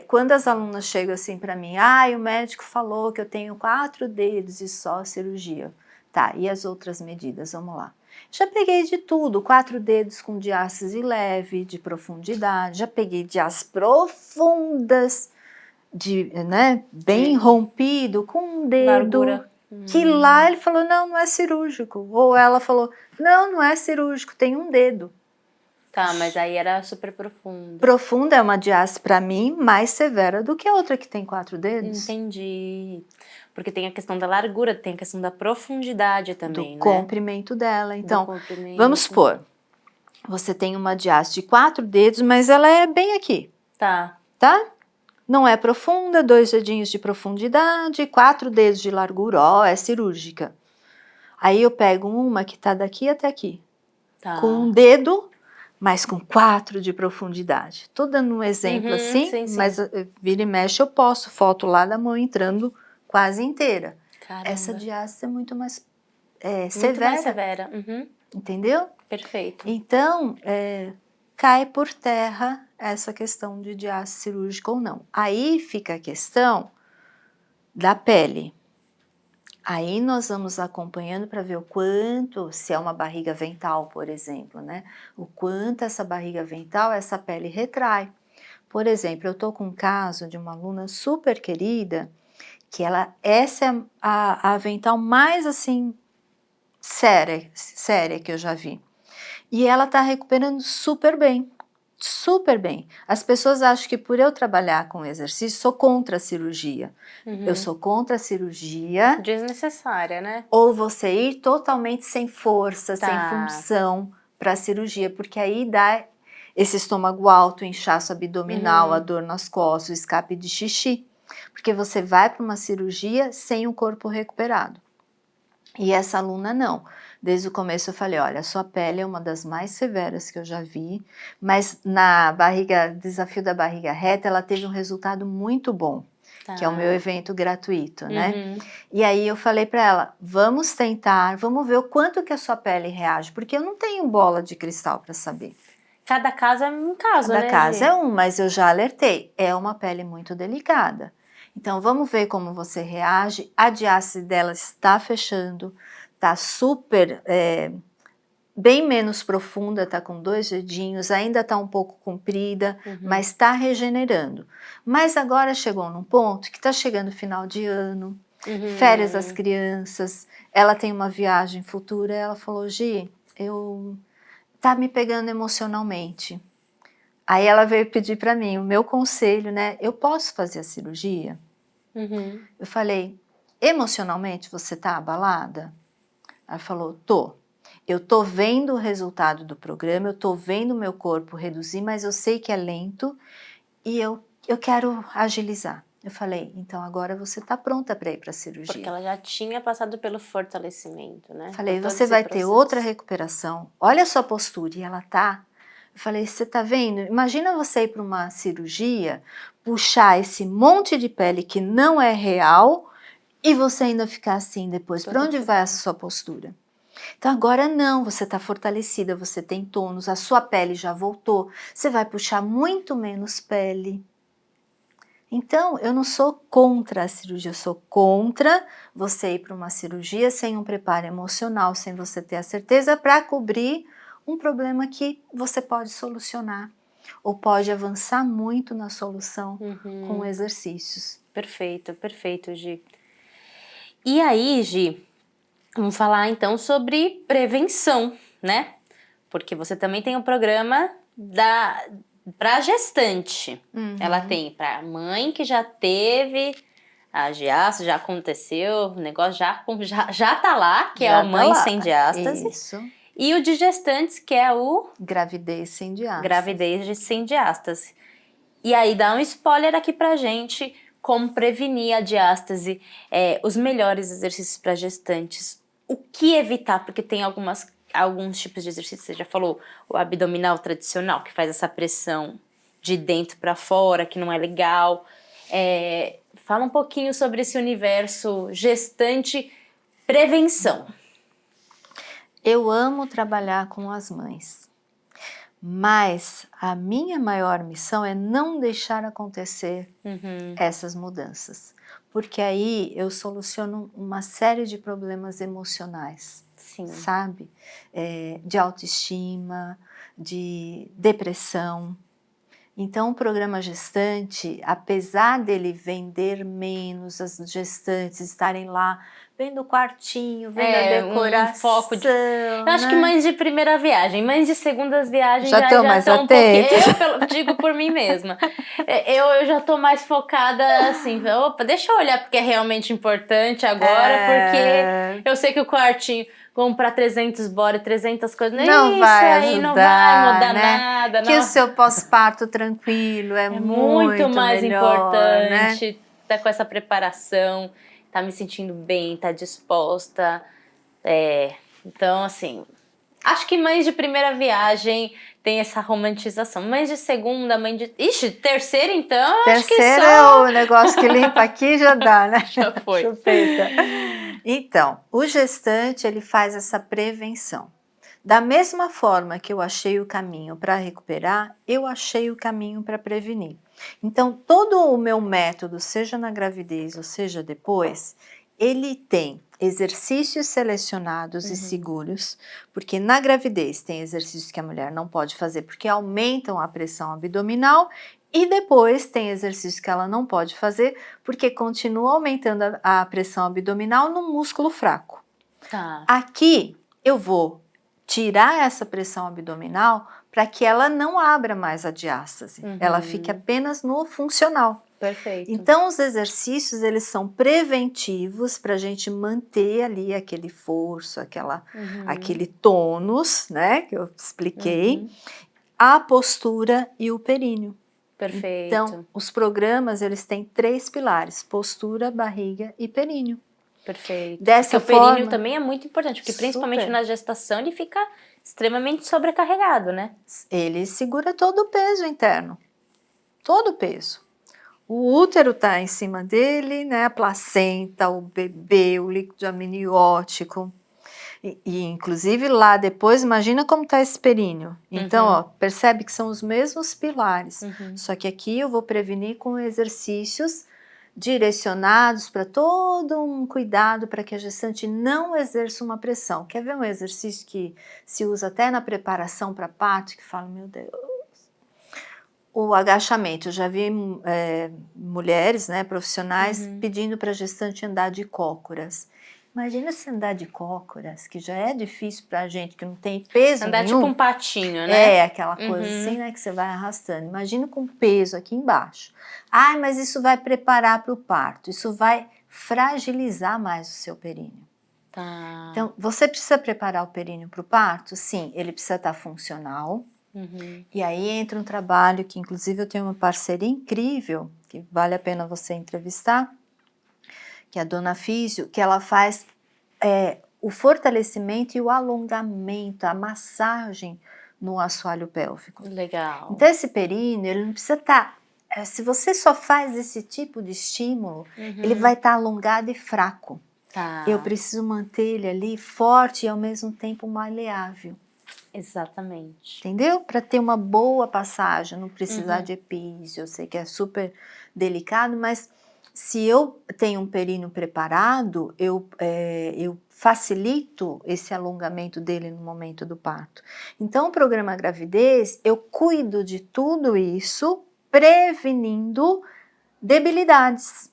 quando as alunas chegam assim para mim, o médico falou que eu tenho 4 dedos e só cirurgia. Tá, e as outras medidas? Vamos lá. Já peguei de tudo, 4 dedos com diástase leve, de profundidade, já peguei diástases profundas, bem rompido, com um dedo, Que lá ele falou, não é cirúrgico. Ou ela falou, não é cirúrgico, tem um dedo. Tá, mas aí era super profunda. Profunda é uma diástase, para mim, mais severa do que a outra que tem 4 dedos. Entendi. Porque tem a questão da largura, tem a questão da profundidade também, do comprimento dela. Então, comprimento. Vamos supor, você tem uma diástase de 4 dedos, mas ela é bem aqui. Tá. Não é profunda, 2 dedinhos de profundidade, 4 dedos de largura, é cirúrgica. Aí eu pego uma que tá daqui até aqui, com um dedo, mas com 4 de profundidade. Tô dando um exemplo assim, sim. mas vira e mexe eu posto foto lá da mão entrando quase inteira. Caramba. Essa diástase é muito mais muito severa. mais severa. Entendeu? Perfeito. Então, cai por terra essa questão de diástase cirúrgica ou não. Aí fica a questão da pele. Aí nós vamos acompanhando para ver o quanto, se é uma barriga vental, por exemplo, né? O quanto essa barriga vental, essa pele retrai. Por exemplo, eu estou com um caso de uma aluna super querida, que essa é a vental mais assim, séria que eu já vi. E ela está recuperando super bem. Super bem. As pessoas acham que por eu trabalhar com exercício, sou contra a cirurgia. Eu sou contra a cirurgia. Desnecessária, né? Ou você ir totalmente sem força, sem função para a cirurgia, porque aí dá esse estômago alto, inchaço abdominal, a dor nas costas, o escape de xixi. Porque você vai para uma cirurgia sem o corpo recuperado. E essa aluna não. Desde o começo eu falei, olha, a sua pele é uma das mais severas que eu já vi, mas na desafio da barriga reta, ela teve um resultado muito bom, que é o meu evento gratuito, né? E aí eu falei para ela, vamos tentar, vamos ver o quanto que a sua pele reage, porque eu não tenho bola de cristal para saber. Cada caso é um caso, né? Cada caso é um, mas eu já alertei, é uma pele muito delicada. Então vamos ver como você reage, a diástase dela está fechando, tá super, bem menos profunda, tá com 2 dedinhos, ainda tá um pouco comprida, mas tá regenerando. Mas agora chegou num ponto que tá chegando final de ano, férias das crianças, ela tem uma viagem futura, ela falou, Gi, tá me pegando emocionalmente. Aí ela veio pedir para mim o meu conselho, né? Eu posso fazer a cirurgia? Eu falei, emocionalmente você tá abalada? Ela falou, tô. Eu tô vendo o resultado do programa, eu tô vendo o meu corpo reduzir, mas eu sei que é lento e eu quero agilizar. Eu falei, então agora você tá pronta para ir para a cirurgia. Porque ela já tinha passado pelo fortalecimento, né? Falei, você vai ter outra recuperação. Olha a sua postura. E ela tá. Eu falei, você tá vendo? Imagina você ir para uma cirurgia, puxar esse monte de pele que não é real e você ainda ficar assim depois. Para onde vai a sua postura? Então agora não, você está fortalecida, você tem tônus, a sua pele já voltou, você vai puxar muito menos pele. Então eu não sou contra a cirurgia, eu sou contra você ir para uma cirurgia sem um preparo emocional, sem você ter a certeza para cobrir um problema que você pode solucionar ou pode avançar muito na solução com exercícios. Perfeito, perfeito, Gi. E aí, Gi, vamos falar então sobre prevenção, né? Porque você também tem um programa para gestante. Ela tem para mãe que já teve a diástase, já aconteceu, o negócio já tá lá, que já é a mãe sem diástase. Isso. E o de gestantes, que é o gravidez sem diástase. Gravidez sem diástase. E aí dá um spoiler aqui pra gente, como prevenir a diástase, os melhores exercícios para gestantes. O que evitar? Porque tem alguns tipos de exercícios, você já falou, o abdominal tradicional, que faz essa pressão de dentro para fora, que não é legal. Fala um pouquinho sobre esse universo gestante prevenção. Eu amo trabalhar com as mães, mas a minha maior missão é não deixar acontecer essas mudanças, porque aí eu soluciono uma série de problemas emocionais, sabe? De autoestima, de depressão. Então, o programa gestante, apesar dele vender menos, as gestantes estarem lá vendo o quartinho, vendo a decoração. Um foco de... Eu acho que mães de primeira viagem, mães de segundas viagens já estão um pouquinho... Eu digo por mim mesma. Eu já tô mais focada assim, opa, deixa eu olhar porque é realmente importante agora, porque eu sei que o quartinho... comprar 300 body, 300 coisas, não vai ajudar, aí não vai mudar nada. Que o seu pós-parto tranquilo é muito mais melhor, importante, né? Tá com essa preparação, tá me sentindo bem, tá disposta. Então, assim, acho que mães de primeira viagem tem essa romantização. Mães de segunda, mãe de... Ixi, terceira então, terceira acho que só... é o negócio que limpa aqui já dá, né? Já foi. Chupeta. Então, o gestante, ele faz essa prevenção. Da mesma forma que eu achei o caminho para recuperar, eu achei o caminho para prevenir. Então, todo o meu método, seja na gravidez ou seja depois, ele tem exercícios selecionados e seguros, porque na gravidez tem exercícios que a mulher não pode fazer porque aumentam a pressão abdominal, e depois tem exercícios que ela não pode fazer porque continua aumentando a pressão abdominal no músculo fraco. Tá. Aqui eu vou tirar essa pressão abdominal para que ela não abra mais a diástase, ela fique apenas no funcional. Perfeito. Então, os exercícios, eles são preventivos para a gente manter ali aquele forço, aquele tônus, né, que eu expliquei, a postura e o períneo. Perfeito. Então, os programas, eles têm 3 pilares, postura, barriga e períneo. Perfeito. Dessa porque o períneo forma, também é muito importante, porque principalmente na gestação ele fica extremamente sobrecarregado, né? Ele segura todo o peso interno, todo o peso. O útero está em cima dele, né? A placenta, o bebê, o líquido amniótico. E inclusive lá depois, imagina como está esse períneo. Então, ó, percebe que são os mesmos pilares. Só que aqui eu vou prevenir com exercícios direcionados para todo um cuidado para que a gestante não exerça uma pressão. Quer ver um exercício que se usa até na preparação para parto, que fala, meu Deus... O agachamento, eu já vi mulheres, né, profissionais, pedindo para a gestante andar de cócoras. Imagina se andar de cócoras, que já é difícil para a gente, que não tem peso andar nenhum. Tipo um patinho, né? É, aquela coisa assim, né, que você vai arrastando. Imagina com peso aqui embaixo. Ai, mas isso vai preparar para o parto, isso vai fragilizar mais o seu períneo. Tá. Então, você precisa preparar o períneo para o parto? Sim, ele precisa estar funcional. E aí entra um trabalho que inclusive eu tenho uma parceria incrível, que vale a pena você entrevistar, que é a Dona Físio, que ela faz o fortalecimento e o alongamento, a massagem no assoalho pélvico. Legal. Então esse períneo, ele não precisa estar... se você só faz esse tipo de estímulo, ele vai estar alongado e fraco. Tá. Eu preciso manter ele ali forte e ao mesmo tempo maleável. Exatamente. Entendeu? Para ter uma boa passagem, não precisar de epísio. Eu sei que é super delicado, mas se eu tenho um períneo preparado, eu facilito esse alongamento dele no momento do parto. Então, o programa gravidez, eu cuido de tudo isso, prevenindo debilidades.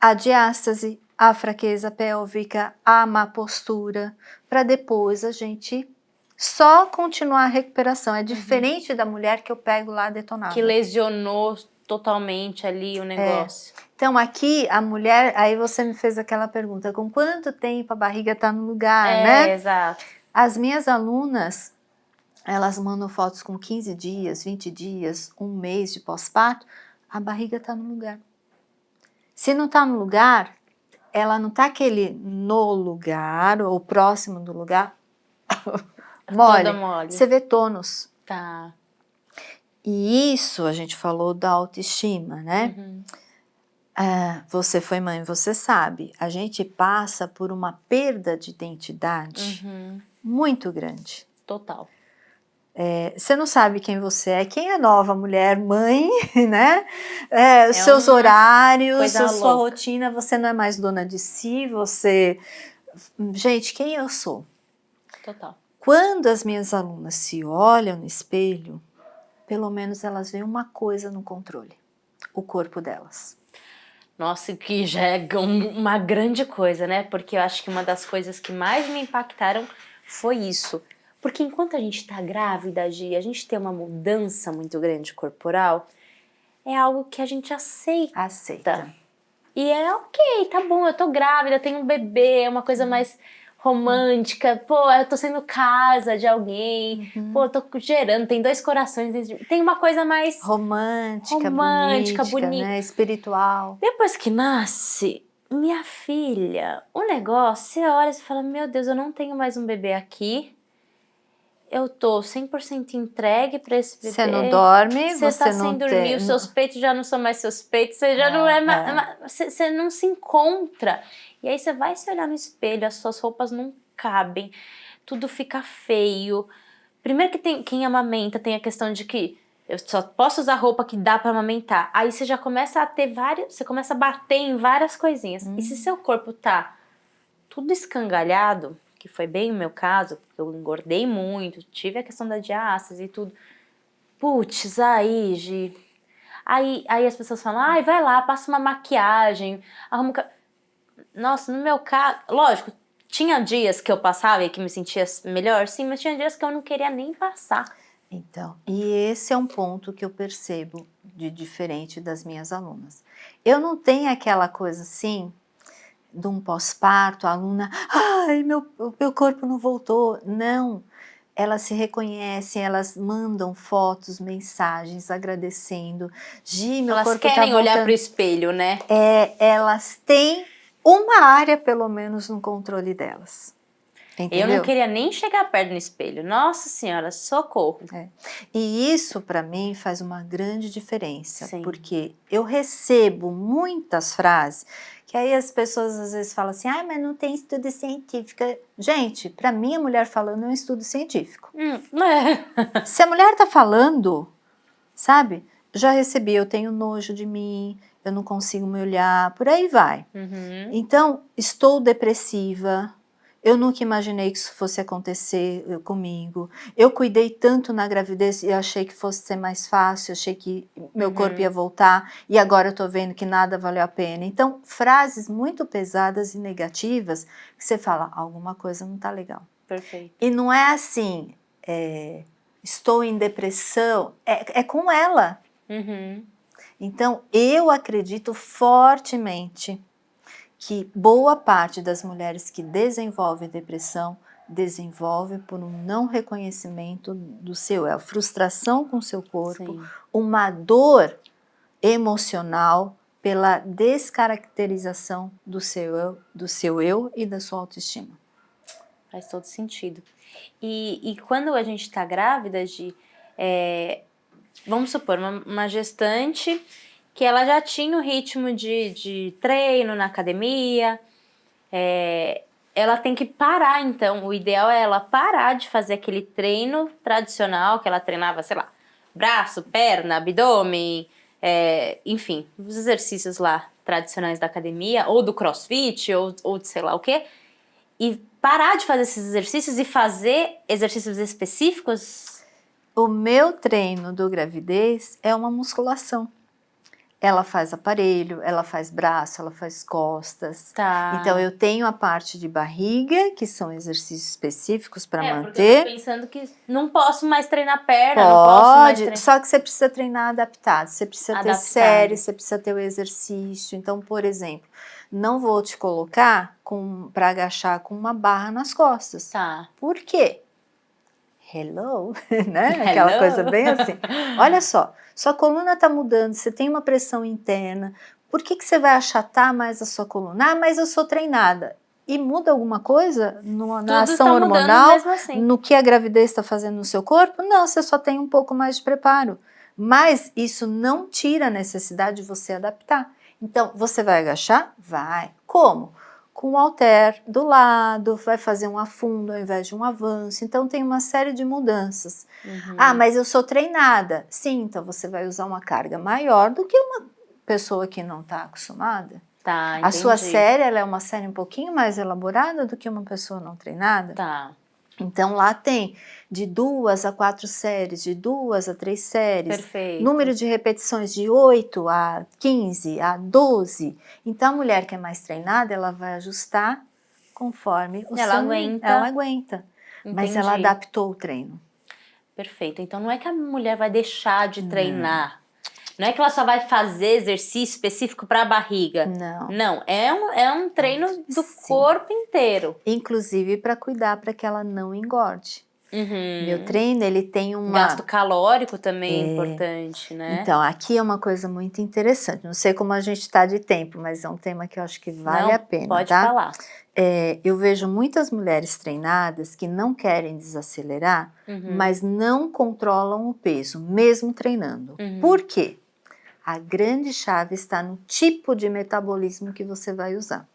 A diástase, a fraqueza pélvica, a má postura, para depois a gente... só continuar a recuperação. É diferente da mulher que eu pego lá detonada. Que lesionou totalmente ali o negócio. Então aqui a mulher, aí você me fez aquela pergunta, com quanto tempo a barriga está no lugar, né? Exato. As minhas alunas, elas mandam fotos com 15 dias, 20 dias, um mês de pós-parto, a barriga está no lugar. Se não está no lugar, ela não está aquele no lugar ou próximo do lugar... Mole, você vê tônus. Tá. E isso, a gente falou da autoestima, né? Você foi mãe, você sabe. A gente passa por uma perda de identidade muito grande. Total. Você não sabe quem você é, quem é a nova mulher, mãe, né? Os seus horários, a sua rotina, você não é mais dona de si, você... Gente, quem eu sou? Total. Quando as minhas alunas se olham no espelho, pelo menos elas veem uma coisa no controle, o corpo delas. Nossa, que já é uma grande coisa, né? Porque eu acho que uma das coisas que mais me impactaram foi isso. Porque enquanto a gente tá grávida, Gi, a gente tem uma mudança muito grande corporal, é algo que a gente aceita. Aceita. E é ok, tá bom, eu tô grávida, tenho um bebê, é uma coisa mais romântica, pô, eu tô sendo casa de alguém, pô, eu tô gerando, tem 2 corações dentro de mim. Tem uma coisa mais romântica, bonita, né? Espiritual. Depois que nasce, minha filha, o negócio, você olha e fala, meu Deus, eu não tenho mais um bebê aqui, eu tô 100% entregue pra esse bebê. Você não dorme, você tá não sem dormir, os seus peitos já não são mais seus peitos, você já não é mais, você não se encontra. E aí você vai se olhar no espelho, as suas roupas não cabem, tudo fica feio. Primeiro que quem amamenta tem a questão de que eu só posso usar roupa que dá pra amamentar. Aí você já começa a ter você começa a bater em várias coisinhas. E se seu corpo tá tudo escangalhado, que foi bem o meu caso, porque eu engordei muito, tive a questão da diástase e tudo. Putz, aí, Gi. Aí as pessoas falam, ai, vai lá, passa uma maquiagem, arruma... Nossa, no meu caso, lógico, tinha dias que eu passava e que me sentia melhor, sim, mas tinha dias que eu não queria nem passar. Então, e esse é um ponto que eu percebo de diferente das minhas alunas. Eu não tenho aquela coisa assim, de um pós-parto, a aluna, ai, meu corpo não voltou. Não, elas se reconhecem, elas mandam fotos, mensagens, agradecendo. Gi, meu elas corpo querem tá olhar pro espelho, né? Elas têm uma área, pelo menos, no controle delas. Entendeu? Eu não queria nem chegar perto no espelho. Nossa Senhora, socorro. E isso, para mim, faz uma grande diferença. Sim. Porque eu recebo muitas frases que aí as pessoas às vezes falam assim, ah, mas não tem estudo científico. Gente, para mim, a mulher falando é um estudo científico. Se a mulher tá falando, sabe? Já recebi, eu tenho nojo de mim, eu não consigo me olhar, por aí vai. Então, estou depressiva. Eu nunca imaginei que isso fosse acontecer comigo. Eu cuidei tanto na gravidez e achei que fosse ser mais fácil, achei que meu corpo ia voltar e agora eu tô vendo que nada valeu a pena. Então, frases muito pesadas e negativas que você fala, alguma coisa não tá legal. Perfeito. E não é assim, estou em depressão, é com ela. Então, eu acredito fortemente que boa parte das mulheres que desenvolvem depressão desenvolve por um não reconhecimento do seu eu, frustração com o seu corpo, sim, uma dor emocional pela descaracterização do seu eu e da sua autoestima. Faz todo sentido. E quando a gente está grávida, vamos supor, uma gestante que ela já tinha o ritmo de treino na academia, ela tem que parar, então, o ideal é ela parar de fazer aquele treino tradicional que ela treinava, sei lá, braço, perna, abdômen, enfim, os exercícios lá tradicionais da academia, ou do crossfit, ou de sei lá o quê, e parar de fazer esses exercícios e fazer exercícios específicos? O meu treino do gravidez é uma musculação. Ela faz aparelho, ela faz braço, ela faz costas. Tá. Então eu tenho a parte de barriga, que são exercícios específicos para manter. Porque eu tô pensando que não posso mais treinar perna, Pode, não posso mais treinar... só que você precisa treinar adaptado, você precisa ter série, você precisa ter o exercício. Então, por exemplo, não vou te colocar para agachar com uma barra nas costas. Tá. Por quê? Hello, né? Aquela coisa bem assim. Olha só, sua coluna está mudando, você tem uma pressão interna, por que você vai achatar mais a sua coluna? Ah, mas eu sou treinada. E muda alguma coisa na ação hormonal, assim, no que a gravidez está fazendo no seu corpo? Não, você só tem um pouco mais de preparo. Mas isso não tira a necessidade de você adaptar. Então, você vai agachar? Vai. Como? Com o halter do lado, vai fazer um afundo ao invés de um avanço. Então, tem uma série de mudanças. Ah, mas eu sou treinada. Sim, então você vai usar uma carga maior do que uma pessoa que não está acostumada. Tá, entendi. A sua série, ela é uma série um pouquinho mais elaborada do que uma pessoa não treinada. Tá. Então lá tem de 2 a 4 séries, de 2 a 3 séries. Perfeito. Número de repetições de 8 a 15, a 12. Então a mulher que é mais treinada, ela vai ajustar conforme o Ela seu... aguenta. Ela aguenta. Mas ela Entendi. adaptou o treino. Perfeito. Então não é que a mulher vai deixar de treinar. Não é que ela só vai fazer exercício específico para a barriga. Não, é um treino do corpo inteiro. Inclusive para cuidar para que ela não engorde. Meu treino, ele tem gasto calórico também é importante, né? Então, aqui é uma coisa muito interessante. Não sei como a gente está de tempo, mas é um tema que eu acho que vale a pena, pode tá? falar. Eu vejo muitas mulheres treinadas que não querem desacelerar, mas não controlam o peso, mesmo treinando. Por quê? A grande chave está no tipo de metabolismo que você vai usar.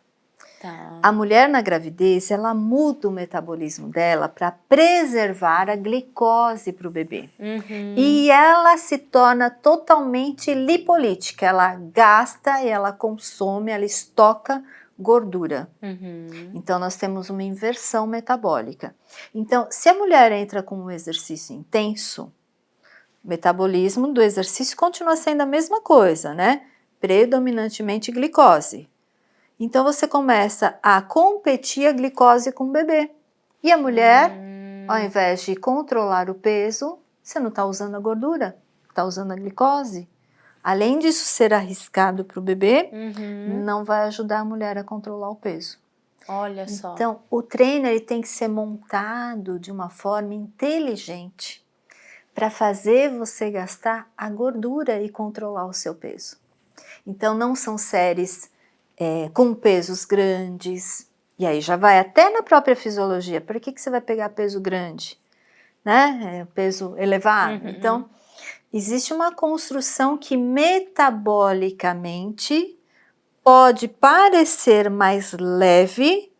Tá. A mulher na gravidez, ela muda o metabolismo dela para preservar a glicose para o bebê. E ela se torna totalmente lipolítica. Ela gasta, ela consome, ela estoca gordura. Então nós temos uma inversão metabólica. Então, se a mulher entra com um exercício intenso, o metabolismo do exercício continua sendo a mesma coisa, né? Predominantemente glicose. Então você começa a competir a glicose com o bebê. E a mulher, ao invés de controlar o peso, você não está usando a gordura, está usando a glicose. Além disso ser arriscado para o bebê, não vai ajudar a mulher a controlar o peso. Olha só. Então, o treino ele tem que ser montado de uma forma inteligente para fazer você gastar a gordura e controlar o seu peso. Então, não são séries com pesos grandes, e aí já vai até na própria fisiologia. Para que você vai pegar peso grande? Né? Peso elevado. Então, existe uma construção que metabolicamente pode parecer mais leve,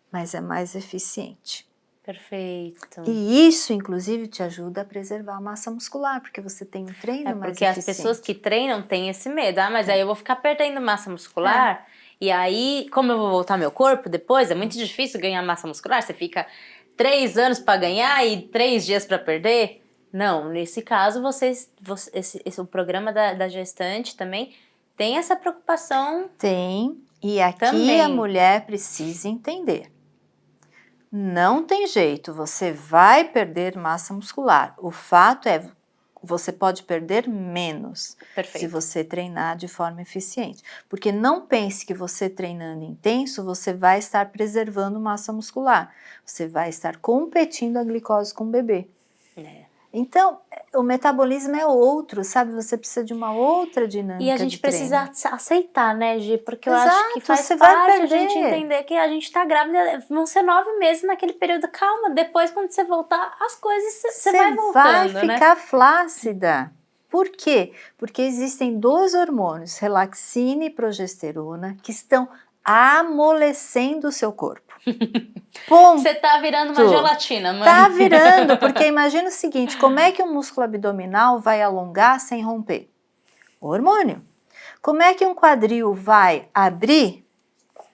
mas é mais eficiente. Perfeito. E isso, inclusive, te ajuda a preservar a massa muscular, porque você tem um treino mais eficiente. Porque as pessoas que treinam têm esse medo. Mas aí eu vou ficar perdendo massa muscular, e aí, como eu vou voltar meu corpo depois? É muito difícil ganhar massa muscular, você fica 3 anos para ganhar e 3 dias para perder? Não, nesse caso, o programa da gestante também tem essa preocupação. Tem, e aqui também. A mulher precisa entender. Não tem jeito, você vai perder massa muscular. O fato é, você pode perder menos. Perfeito. Se você treinar de forma eficiente. Porque não pense que você treinando intenso, você vai estar preservando massa muscular. Você vai estar competindo a glicose com o bebê. Então, o metabolismo é outro, sabe? Você precisa de uma outra dinâmica. E a gente precisa aceitar, né, Gi? Porque eu acho que faz você parte a gente entender que a gente tá grávida, vão ser 9 meses naquele período. Calma, depois quando você voltar, as coisas você vai voltando, vai ficar flácida. Por quê? Porque existem 2 hormônios, relaxina e progesterona, que estão amolecendo o seu corpo. Ponto. Você tá virando uma gelatina, mãe. Tá virando, porque imagina o seguinte, como é que o músculo abdominal vai alongar sem romper? O hormônio. Como é que um quadril vai abrir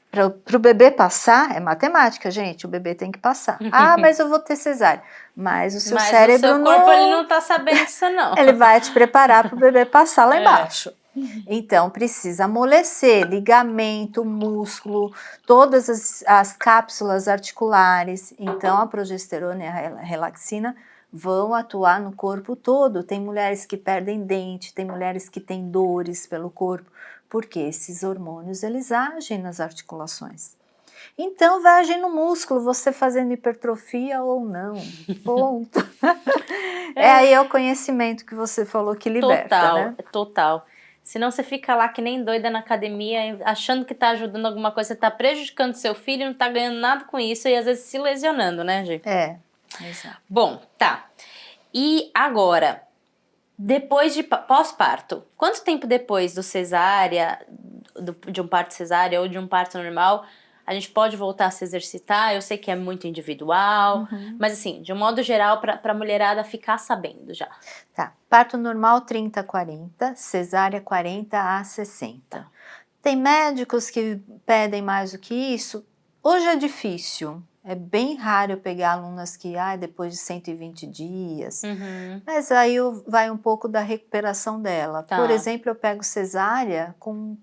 para o bebê passar? É matemática, gente, o bebê tem que passar. Mas eu vou ter cesárea. Mas o seu cérebro não... Mas o seu corpo ele não tá sabendo disso, não. Ele vai te preparar para o bebê passar lá embaixo. Então, precisa amolecer ligamento, músculo, todas as cápsulas articulares. Então, a progesterona e a relaxina vão atuar no corpo todo. Tem mulheres que perdem dente, tem mulheres que têm dores pelo corpo, porque esses hormônios, eles agem nas articulações. Então, vai agir no músculo, você fazendo hipertrofia ou não. Ponto. Aí é o conhecimento que você falou que liberta, né? Total. Senão você fica lá que nem doida na academia, achando que tá ajudando alguma coisa, você tá prejudicando seu filho, não tá ganhando nada com isso e às vezes se lesionando, né, Gi? Exato. Bom, tá. E agora, depois de pós-parto, quanto tempo depois do cesárea, de um parto cesárea ou de um parto normal, a gente pode voltar a se exercitar? Eu sei que é muito individual, mas assim, de um modo geral, para a mulherada ficar sabendo já. Tá, parto normal 30 a 40, cesárea 40 a 60. Tem médicos que pedem mais do que isso? Hoje é difícil, É bem raro eu pegar alunas que, depois de 120 dias, mas aí vai um pouco da recuperação dela. Tá. Por exemplo, eu pego cesárea com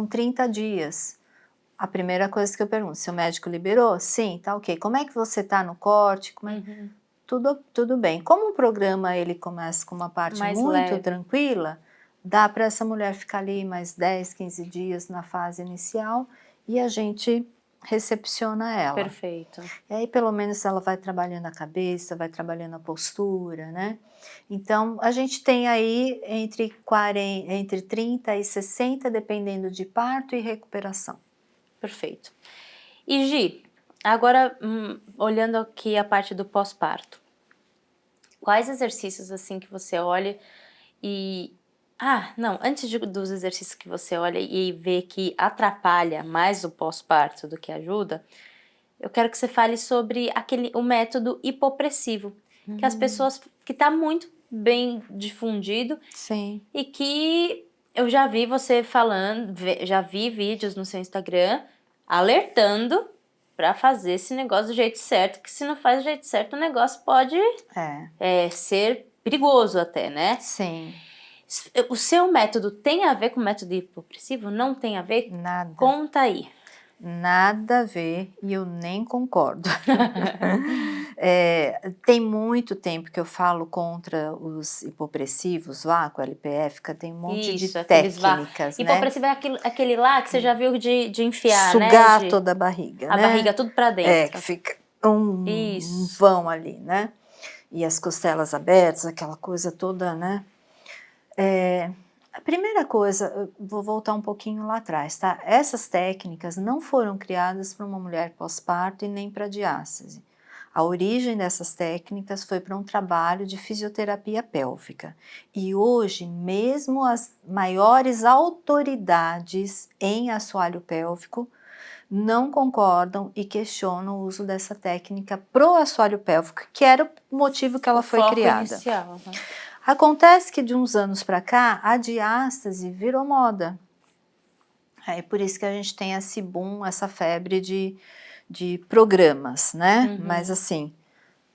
30 dias. A primeira coisa que eu pergunto, seu médico liberou? Sim, tá ok. Como é que você tá no corte? Tudo bem. Como o programa ele começa com uma parte mais muito leve, tranquila, dá para essa mulher ficar ali mais 10, 15 dias na fase inicial e a gente recepciona ela. Perfeito. E aí pelo menos ela vai trabalhando a cabeça, vai trabalhando a postura, né? Então a gente tem aí entre 30 e 60, dependendo de parto e recuperação. Perfeito. E Gi, agora olhando aqui a parte do pós-parto, quais exercícios assim que você olha e... antes dos exercícios que você olha e vê que atrapalha mais o pós-parto do que ajuda, eu quero que você fale sobre o método hipopressivo, que as pessoas, que está muito bem difundido. Sim. E que eu já vi você falando, já vi vídeos no seu Instagram alertando para fazer esse negócio do jeito certo, que se não faz do jeito certo o negócio pode ser perigoso até, né? Sim. O seu método tem a ver com o método hipopressivo? Não tem a ver? Nada. Conta aí. Nada a ver e eu nem concordo. Tem muito tempo que eu falo contra os hipopressivos, vácuo, LPF, tem um monte de técnicas, né? Hipopressivo é aquele lá que você já viu de enfiar, sugar né? toda a barriga, a né? barriga tudo pra dentro. Que fica um vão ali, né? E as costelas abertas, aquela coisa toda, né? A primeira coisa, vou voltar um pouquinho lá atrás, tá? Essas técnicas não foram criadas para uma mulher pós-parto e nem para diástase. A origem dessas técnicas foi para um trabalho de fisioterapia pélvica. E hoje, mesmo as maiores autoridades em assoalho pélvico não concordam e questionam o uso dessa técnica pro assoalho pélvico, que era o motivo que ela foi criada. Inicial, Acontece que de uns anos para cá, a diástase virou moda. É por isso que a gente tem esse boom, essa febre de programas, né? Mas assim,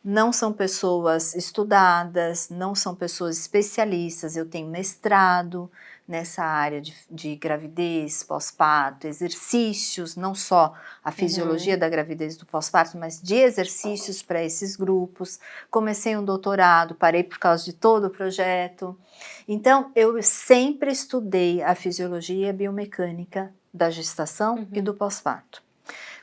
não são pessoas estudadas, não são pessoas especialistas. Eu tenho mestrado nessa área de gravidez, pós-parto, exercícios, não só a fisiologia da gravidez do pós-parto, mas de exercícios para esses grupos. Comecei um doutorado, parei por causa de todo o projeto. Então, eu sempre estudei a fisiologia e a biomecânica da gestação e do pós-parto.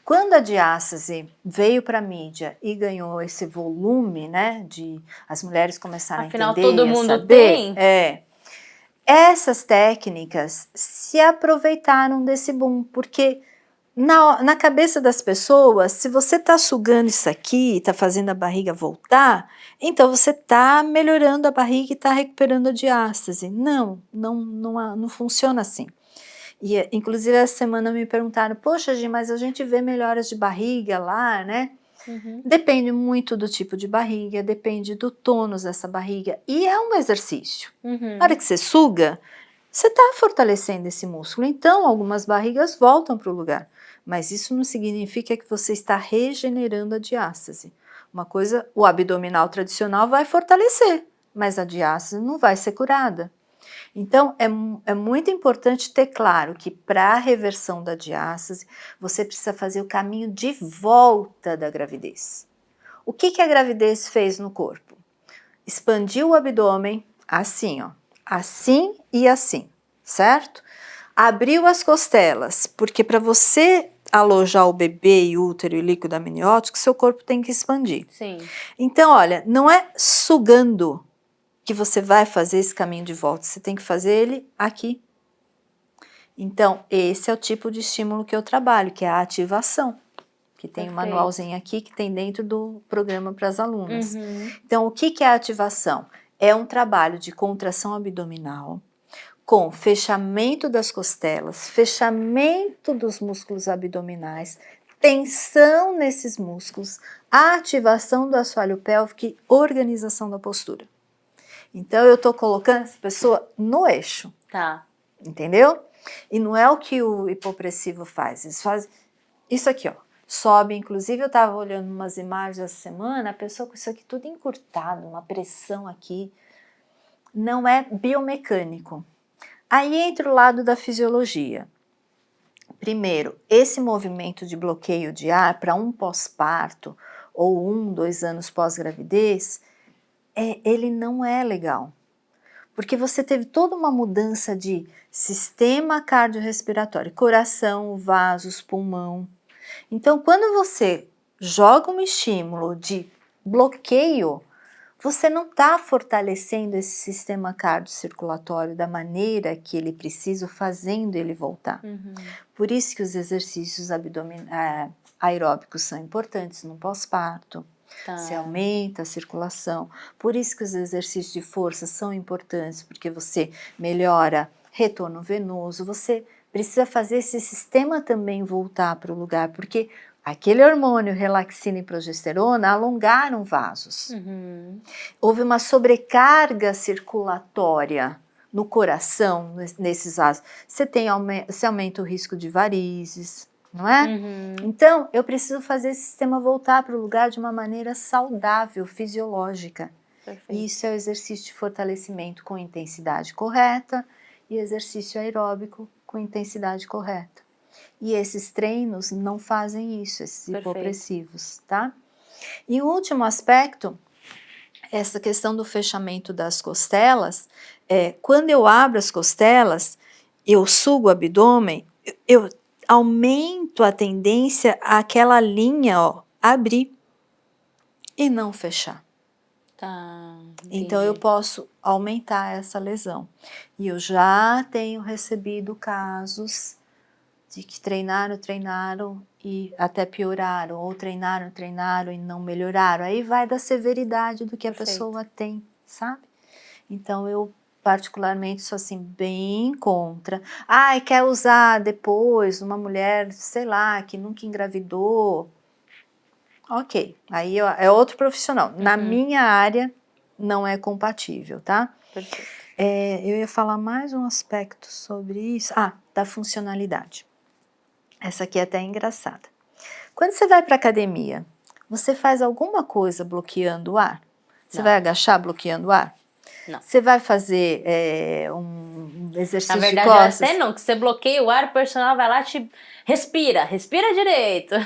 Quando a diástase veio para a mídia e ganhou esse volume, né, de as mulheres começaram Afinal, a entender, todo mundo saber, tem. Essas técnicas se aproveitaram desse boom, porque na cabeça das pessoas, se você está sugando isso aqui, está fazendo a barriga voltar, então você está melhorando a barriga e está recuperando a diástase. Não funciona assim. E, inclusive, essa semana me perguntaram, poxa, Gi, mas a gente vê melhoras de barriga lá, né? Depende muito do tipo de barriga, depende do tônus dessa barriga. E é um exercício. Na hora que você suga, você está fortalecendo esse músculo. Então, algumas barrigas voltam para o lugar. Mas isso não significa que você está regenerando a diástase. Uma coisa, o abdominal tradicional vai fortalecer, mas a diástase não vai ser curada. Então, é muito importante ter claro que para a reversão da diástase, você precisa fazer o caminho de volta da gravidez. O que a gravidez fez no corpo? Expandiu o abdômen, assim, ó, assim e assim, certo? Abriu as costelas, porque para você alojar o bebê e o útero e líquido amniótico, seu corpo tem que expandir. Sim. Então, olha, não é sugando que você vai fazer esse caminho de volta, você tem que fazer ele aqui. Então, esse é o tipo de estímulo que eu trabalho, que é a ativação, que tem um manualzinho aqui que tem dentro do programa para as alunas. Então, o que é a ativação? É um trabalho de contração abdominal, com fechamento das costelas, fechamento dos músculos abdominais, tensão nesses músculos, a ativação do assoalho pélvico e organização da postura. Então, eu estou colocando essa pessoa no eixo. Tá. Entendeu? E não é o que o hipopressivo faz. Eles fazem isso aqui, ó. sobe. Inclusive eu estava olhando umas imagens essa semana, a pessoa com isso aqui tudo encurtado, uma pressão aqui, não é biomecânico. Aí entra o lado da fisiologia. Primeiro, esse movimento de bloqueio de ar para um pós-parto ou 1, 2 anos pós-gravidez, ele não é legal. Porque você teve toda uma mudança de sistema cardiorrespiratório, coração, vasos, pulmão. Então, quando você joga um estímulo de bloqueio, você não está fortalecendo esse sistema cardiocirculatório da maneira que ele precisa, fazendo ele voltar. Por isso que os exercícios aeróbicos são importantes no pós-parto. Você aumenta a circulação. Por isso que os exercícios de força são importantes, porque você melhora retorno venoso, você precisa fazer esse sistema também voltar para o lugar, porque aquele hormônio, relaxina e progesterona, alongaram vasos. Houve uma sobrecarga circulatória no coração, nesses vasos. Você aumenta o risco de varizes, não é? Então, eu preciso fazer esse sistema voltar para o lugar de uma maneira saudável, fisiológica. Perfeito. Isso é o exercício de fortalecimento com intensidade correta e exercício aeróbico com intensidade correta. E esses treinos não fazem isso, esses hipopressivos, tá? E o último aspecto, essa questão do fechamento das costelas, quando eu abro as costelas, eu sugo o abdômen, eu aumento a tendência àquela linha, abrir e não fechar. Então eu posso aumentar essa lesão. E eu já tenho recebido casos de que treinaram e até pioraram, ou treinaram e não melhoraram. Aí vai da severidade do que a pessoa tem, sabe? Então eu particularmente sou assim bem contra. Quer usar depois uma mulher, sei lá, que nunca engravidou. Ok, aí é outro profissional. Na minha área não é compatível, tá? Perfeito. Eu ia falar mais um aspecto sobre isso. Da funcionalidade. Essa aqui é até engraçada. Quando você vai para a academia, você faz alguma coisa bloqueando o ar? Você vai agachar bloqueando o ar? Não. Você vai fazer um exercício de costas? Na verdade, até não, que você bloqueia o ar, o personal vai lá e te respira direito.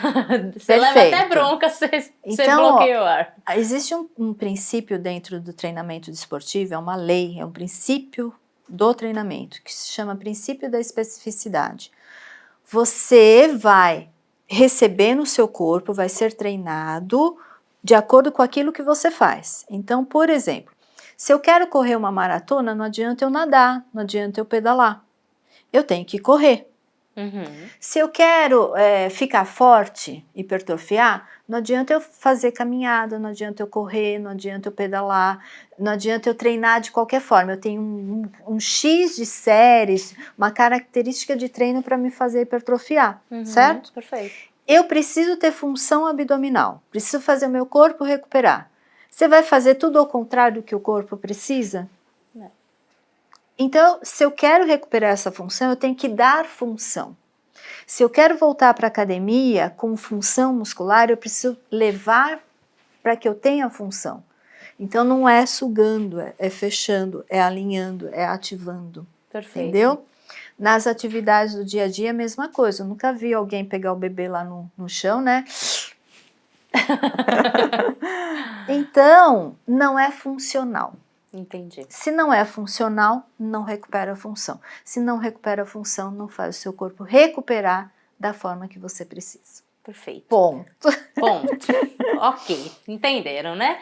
Você leva até bronca se você bloqueia o ar. Existe um princípio dentro do treinamento desportivo, é uma lei, é um princípio do treinamento, que se chama princípio da especificidade. Você vai receber no seu corpo, vai ser treinado de acordo com aquilo que você faz. Então, por exemplo, se eu quero correr uma maratona, não adianta eu nadar, não adianta eu pedalar. Eu tenho que correr. Se eu quero ficar forte, hipertrofiar, não adianta eu fazer caminhada, não adianta eu correr, não adianta eu pedalar, não adianta eu treinar de qualquer forma. Eu tenho um X de séries, uma característica de treino para me fazer hipertrofiar, certo? Perfeito. Eu preciso ter função abdominal, preciso fazer o meu corpo recuperar. Você vai fazer tudo ao contrário do que o corpo precisa? Não. Então, se eu quero recuperar essa função, eu tenho que dar função. Se eu quero voltar para a academia com função muscular, eu preciso levar para que eu tenha função. Então, não é sugando, é fechando, é alinhando, é ativando. Perfeito. Entendeu? Nas atividades do dia a dia, a mesma coisa. Eu nunca vi alguém pegar o bebê lá no chão, né? Então, não é funcional. Entendi. Se não é funcional, não recupera a função. Se não recupera a função, não faz o seu corpo recuperar da forma que você precisa. Perfeito. Ponto. Ok, entenderam, né?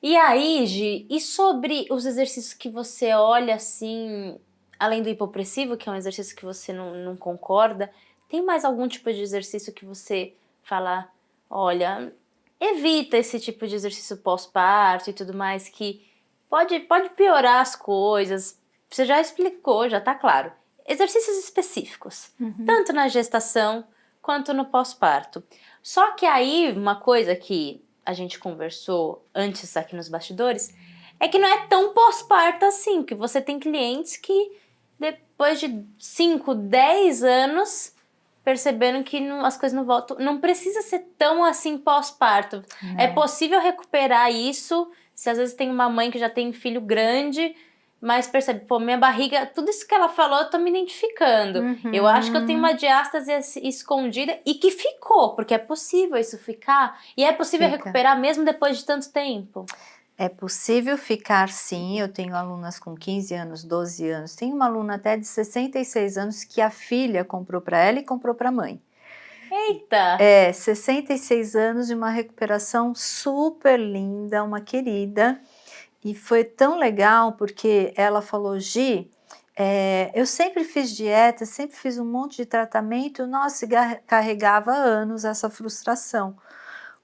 E aí, Gi, e sobre os exercícios que você olha assim, além do hipopressivo, que é um exercício que você não concorda, tem mais algum tipo de exercício que você fala, olha, evita esse tipo de exercício pós-parto e tudo mais, que pode piorar as coisas? Você já explicou, já tá claro. Exercícios específicos, tanto na gestação quanto no pós-parto. Só que aí, uma coisa que a gente conversou antes aqui nos bastidores, é que não é tão pós-parto assim, que você tem clientes que depois de 5, 10 anos percebendo que as coisas não voltam. Não precisa ser tão assim pós-parto. É possível recuperar isso se às vezes tem uma mãe que já tem filho grande, mas percebe, pô, minha barriga, tudo isso que ela falou, eu tô me identificando. Eu acho que eu tenho uma diástase escondida e que ficou, porque é possível isso ficar. E é possível recuperar mesmo depois de tanto tempo. É possível ficar, sim. Eu tenho alunas com 15 anos, 12 anos. Tem uma aluna até de 66 anos que a filha comprou para ela e comprou para a mãe. Eita! 66 anos de uma recuperação super linda, uma querida. E foi tão legal porque ela falou, Gi, eu sempre fiz dieta, sempre fiz um monte de tratamento, nossa, carregava anos essa frustração.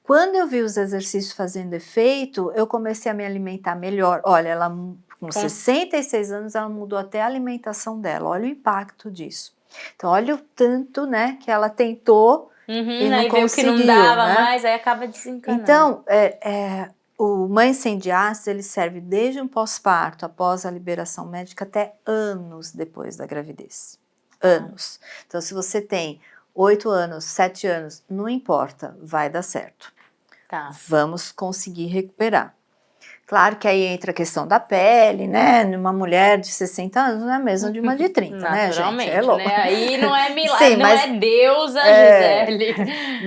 Quando eu vi os exercícios fazendo efeito, eu comecei a me alimentar melhor. Olha, ela com 66 anos, ela mudou até a alimentação dela. Olha o impacto disso. Então, olha o tanto, né, que ela tentou e não aí conseguiu, viu que não dava né? mais, aí acaba desencanando. Então, o Mãe Sem Diástase, ele serve desde um pós-parto, após a liberação médica, até anos depois da gravidez. Anos. Então, se você tem 8 anos, 7 anos, não importa, vai dar certo. Vamos conseguir recuperar. Claro que aí entra a questão da pele, né? Uma mulher de 60 anos não é a mesma de uma de 30, né, gente? É louco. Né? Aí não é milagre, sim, não é deusa, Gisele.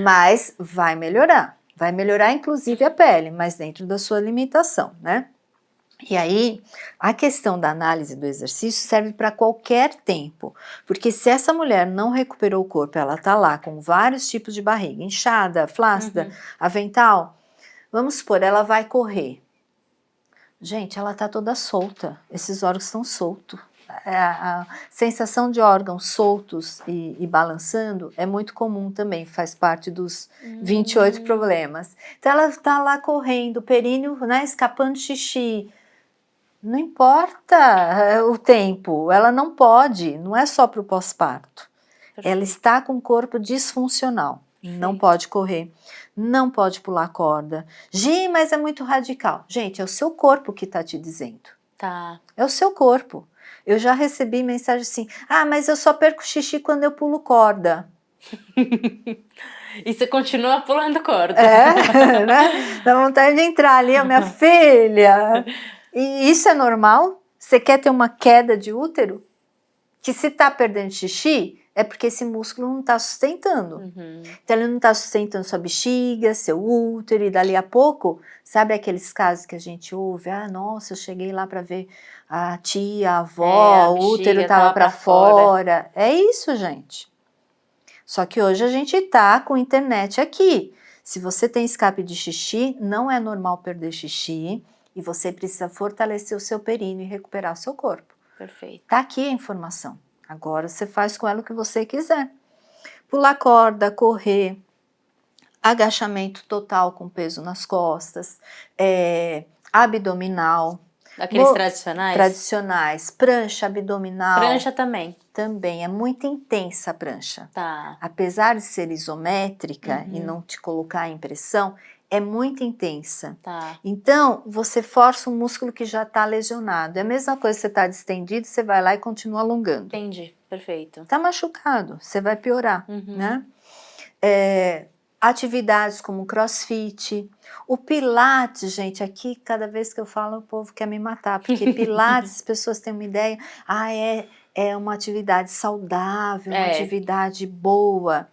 Mas vai melhorar. Vai melhorar, inclusive, a pele, mas dentro da sua limitação, né? E aí, a questão da análise do exercício serve para qualquer tempo, porque se essa mulher não recuperou o corpo, ela tá lá com vários tipos de barriga, inchada, flácida, avental, vamos supor, ela vai correr. Gente, ela tá toda solta, esses órgãos estão soltos. A sensação de órgãos soltos e balançando é muito comum também, faz parte dos 28 problemas. Então ela tá lá correndo, o períneo, né, escapando xixi. Não importa o tempo, ela não pode, não é só para o pós-parto. Ela está com o corpo disfuncional, não pode correr, não pode pular corda. Gi, mas é muito radical. Gente, é o seu corpo que está te dizendo. É o seu corpo. Eu já recebi mensagem assim, mas eu só perco xixi quando eu pulo corda. E você continua pulando corda. Né? Dá vontade de entrar ali, minha filha. E isso é normal? Você quer ter uma queda de útero? Que se está perdendo xixi, é porque esse músculo não está sustentando. Então ele não está sustentando sua bexiga, seu útero, e dali a pouco, sabe aqueles casos que a gente ouve? Nossa, eu cheguei lá para ver a tia, a avó, o útero estava para fora. É isso, gente. Só que hoje a gente está com internet aqui. Se você tem escape de xixi, não é normal perder xixi. E você precisa fortalecer o seu períneo e recuperar o seu corpo. Perfeito. Tá aqui a informação. Agora você faz com ela o que você quiser. Pular corda, correr, agachamento total com peso nas costas, abdominal. Aqueles tradicionais? Tradicionais. Prancha abdominal. Prancha também? Também. É muito intensa a prancha. Tá. Apesar de ser isométrica e não te colocar a impressão, é muito intensa. Tá. Então, você força um músculo que já está lesionado. É a mesma coisa, você está distendido, você vai lá e continua alongando. Entendi, perfeito. Está machucado, você vai piorar, né? Atividades como crossfit, o pilates, gente, aqui cada vez que eu falo o povo quer me matar, porque pilates, as pessoas têm uma ideia, é uma atividade saudável, uma atividade boa.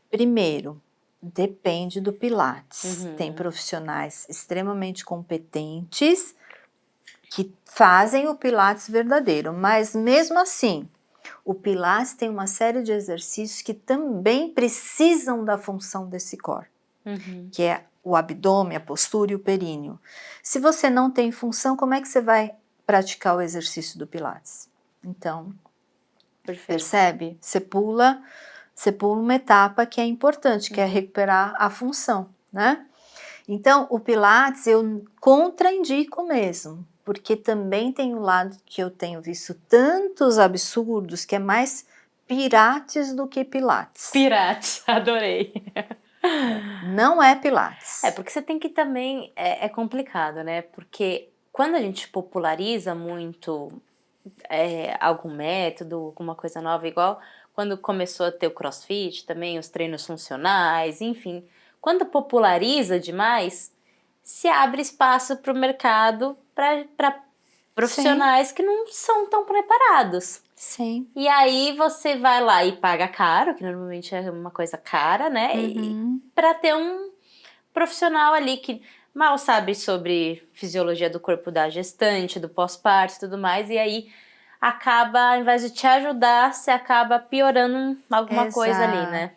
Primeiro, depende do pilates. Tem profissionais extremamente competentes que fazem o pilates verdadeiro, mas mesmo assim, o pilates tem uma série de exercícios que também precisam da função desse core, que é o abdômen, a postura e o períneo. Se você não tem função, como é que você vai praticar o exercício do pilates? Então, percebe? Você pula uma etapa que é importante, que é recuperar a função, né? Então, o Pilates eu contraindico mesmo, porque também tem o lado que eu tenho visto tantos absurdos que é mais Pirates do que Pilates. Pirates, adorei. Não é Pilates. Porque você tem que também, é complicado, né? Porque quando a gente populariza muito algum método, alguma coisa nova igual, quando começou a ter o CrossFit também, os treinos funcionais, enfim, quando populariza demais, se abre espaço para o mercado para profissionais que não são tão preparados. Sim. E aí você vai lá e paga caro, que normalmente é uma coisa cara, né? Para ter um profissional ali que mal sabe sobre fisiologia do corpo da gestante, do pós-parto e tudo mais, e aí acaba, ao invés de te ajudar, você acaba piorando alguma coisa ali, né?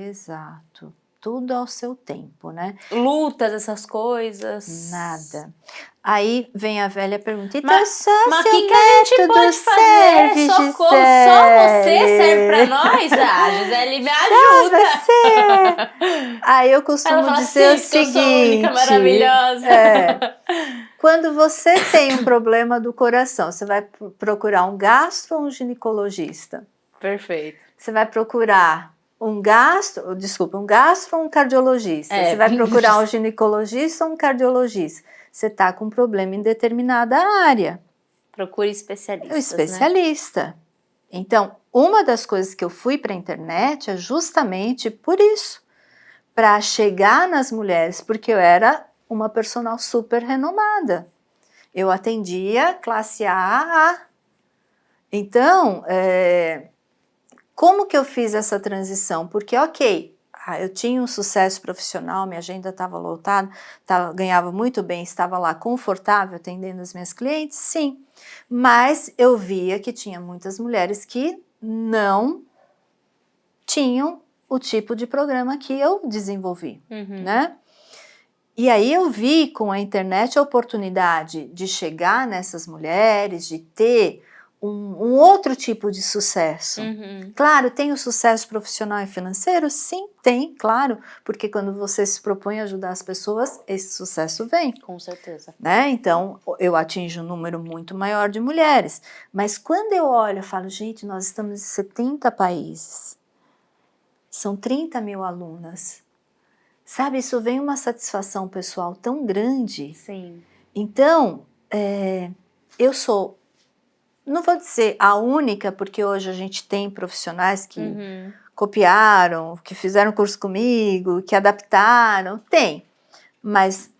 Exato. Tudo ao seu tempo, né? Lutas, essas coisas. Nada. Aí vem a velha pergunta, então Mas o que a gente pode fazer? Socorro, só você serve pra nós? Ah, Gisele, me ajuda! Você. Aí eu costumo dizer o seguinte... eu sou única, maravilhosa. Quando você tem um problema do coração, você vai procurar um gastro ou um ginecologista? Perfeito. Você vai procurar um gastro ou um cardiologista? Você vai procurar um ginecologista ou um cardiologista? Você está com um problema em determinada área. Procure especialistas, o especialista. Né? Então, uma das coisas que eu fui para a internet é justamente por isso. Para chegar nas mulheres, porque eu era uma personal super renomada. Eu atendia classe A. Então, como que eu fiz essa transição? Porque, eu tinha um sucesso profissional, minha agenda estava lotada, ganhava muito bem, estava lá confortável atendendo as minhas clientes, sim. Mas eu via que tinha muitas mulheres que não tinham o tipo de programa que eu desenvolvi, né? E aí eu vi com a internet a oportunidade de chegar nessas mulheres, de ter um outro tipo de sucesso. Claro, tem o sucesso profissional e financeiro? Sim, tem, claro, porque quando você se propõe a ajudar as pessoas, esse sucesso vem. Com certeza. Né? Então, eu atinjo um número muito maior de mulheres. Mas quando eu olho, eu falo, gente, nós estamos em 70 países. São 30 mil alunas. Sabe, isso vem uma satisfação pessoal tão grande. Sim. Então, eu sou, não vou dizer a única, porque hoje a gente tem profissionais que copiaram, que fizeram curso comigo, que adaptaram, tem. Mas,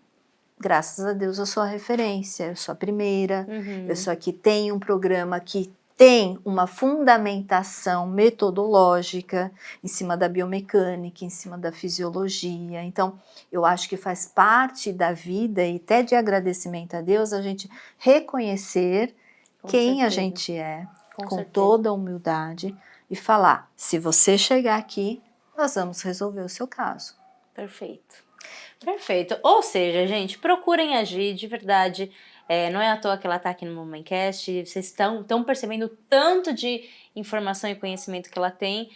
graças a Deus, eu sou a referência, eu sou a primeira, eu sou a que tem um programa que tem uma fundamentação metodológica em cima da biomecânica, em cima da fisiologia. Então, eu acho que faz parte da vida e até de agradecimento a Deus a gente reconhecer quem a gente é, com toda a humildade e falar, se você chegar aqui, nós vamos resolver o seu caso. Perfeito. Perfeito. Ou seja, gente, procurem agir de verdade. Não é à toa que ela está aqui no Momencast, vocês estão percebendo o tanto de informação e conhecimento que ela tem.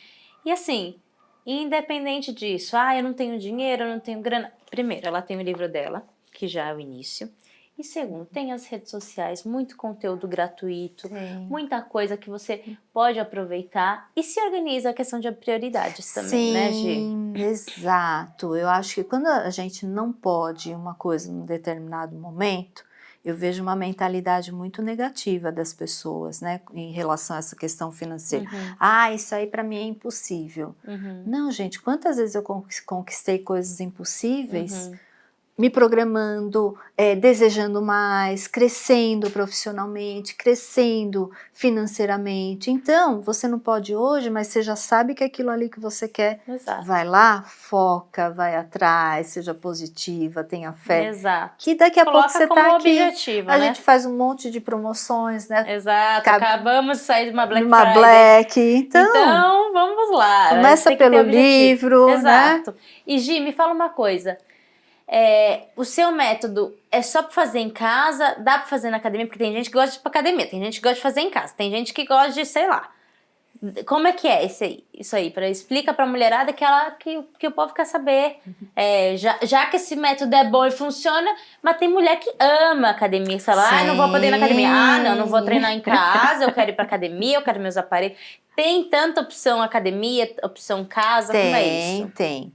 E assim, independente disso, eu não tenho dinheiro, eu não tenho grana. Primeiro, ela tem o livro dela, que já é o início. E segundo, tem as redes sociais, muito conteúdo gratuito, muita coisa que você pode aproveitar e se organiza a questão de prioridades também, né, Gi? Sim, exato. Eu acho que quando a gente não pode uma coisa num determinado momento, eu vejo uma mentalidade muito negativa das pessoas, né, em relação a essa questão financeira. Isso aí para mim é impossível. Não, gente, quantas vezes eu conquistei coisas impossíveis, me programando, desejando mais, crescendo profissionalmente, crescendo financeiramente. Então, você não pode hoje, mas você já sabe que aquilo ali que você quer. Exato. Vai lá, foca, vai atrás, seja positiva, tenha fé. Exato. Que daqui a pouco você está aqui. Objetivo, a gente faz um monte de promoções, né? Exato. Acabamos de sair de uma Black Friday. Black. Então, vamos lá. Começa pelo livro, Exato. Né? E Gi, me fala uma coisa. O seu método é só para fazer em casa? Dá para fazer na academia? Porque tem gente que gosta de ir pra academia, tem gente que gosta de fazer em casa, tem gente que gosta de, sei lá. Como é que é isso aí? Explica pra mulherada que o povo quer saber. Já que esse método é bom e funciona, mas tem mulher que ama academia. Você fala, não vou poder ir na academia. Não vou treinar em casa, eu quero ir pra academia, eu quero meus aparelhos. Tem tanta opção academia, opção casa, como é isso? Tem.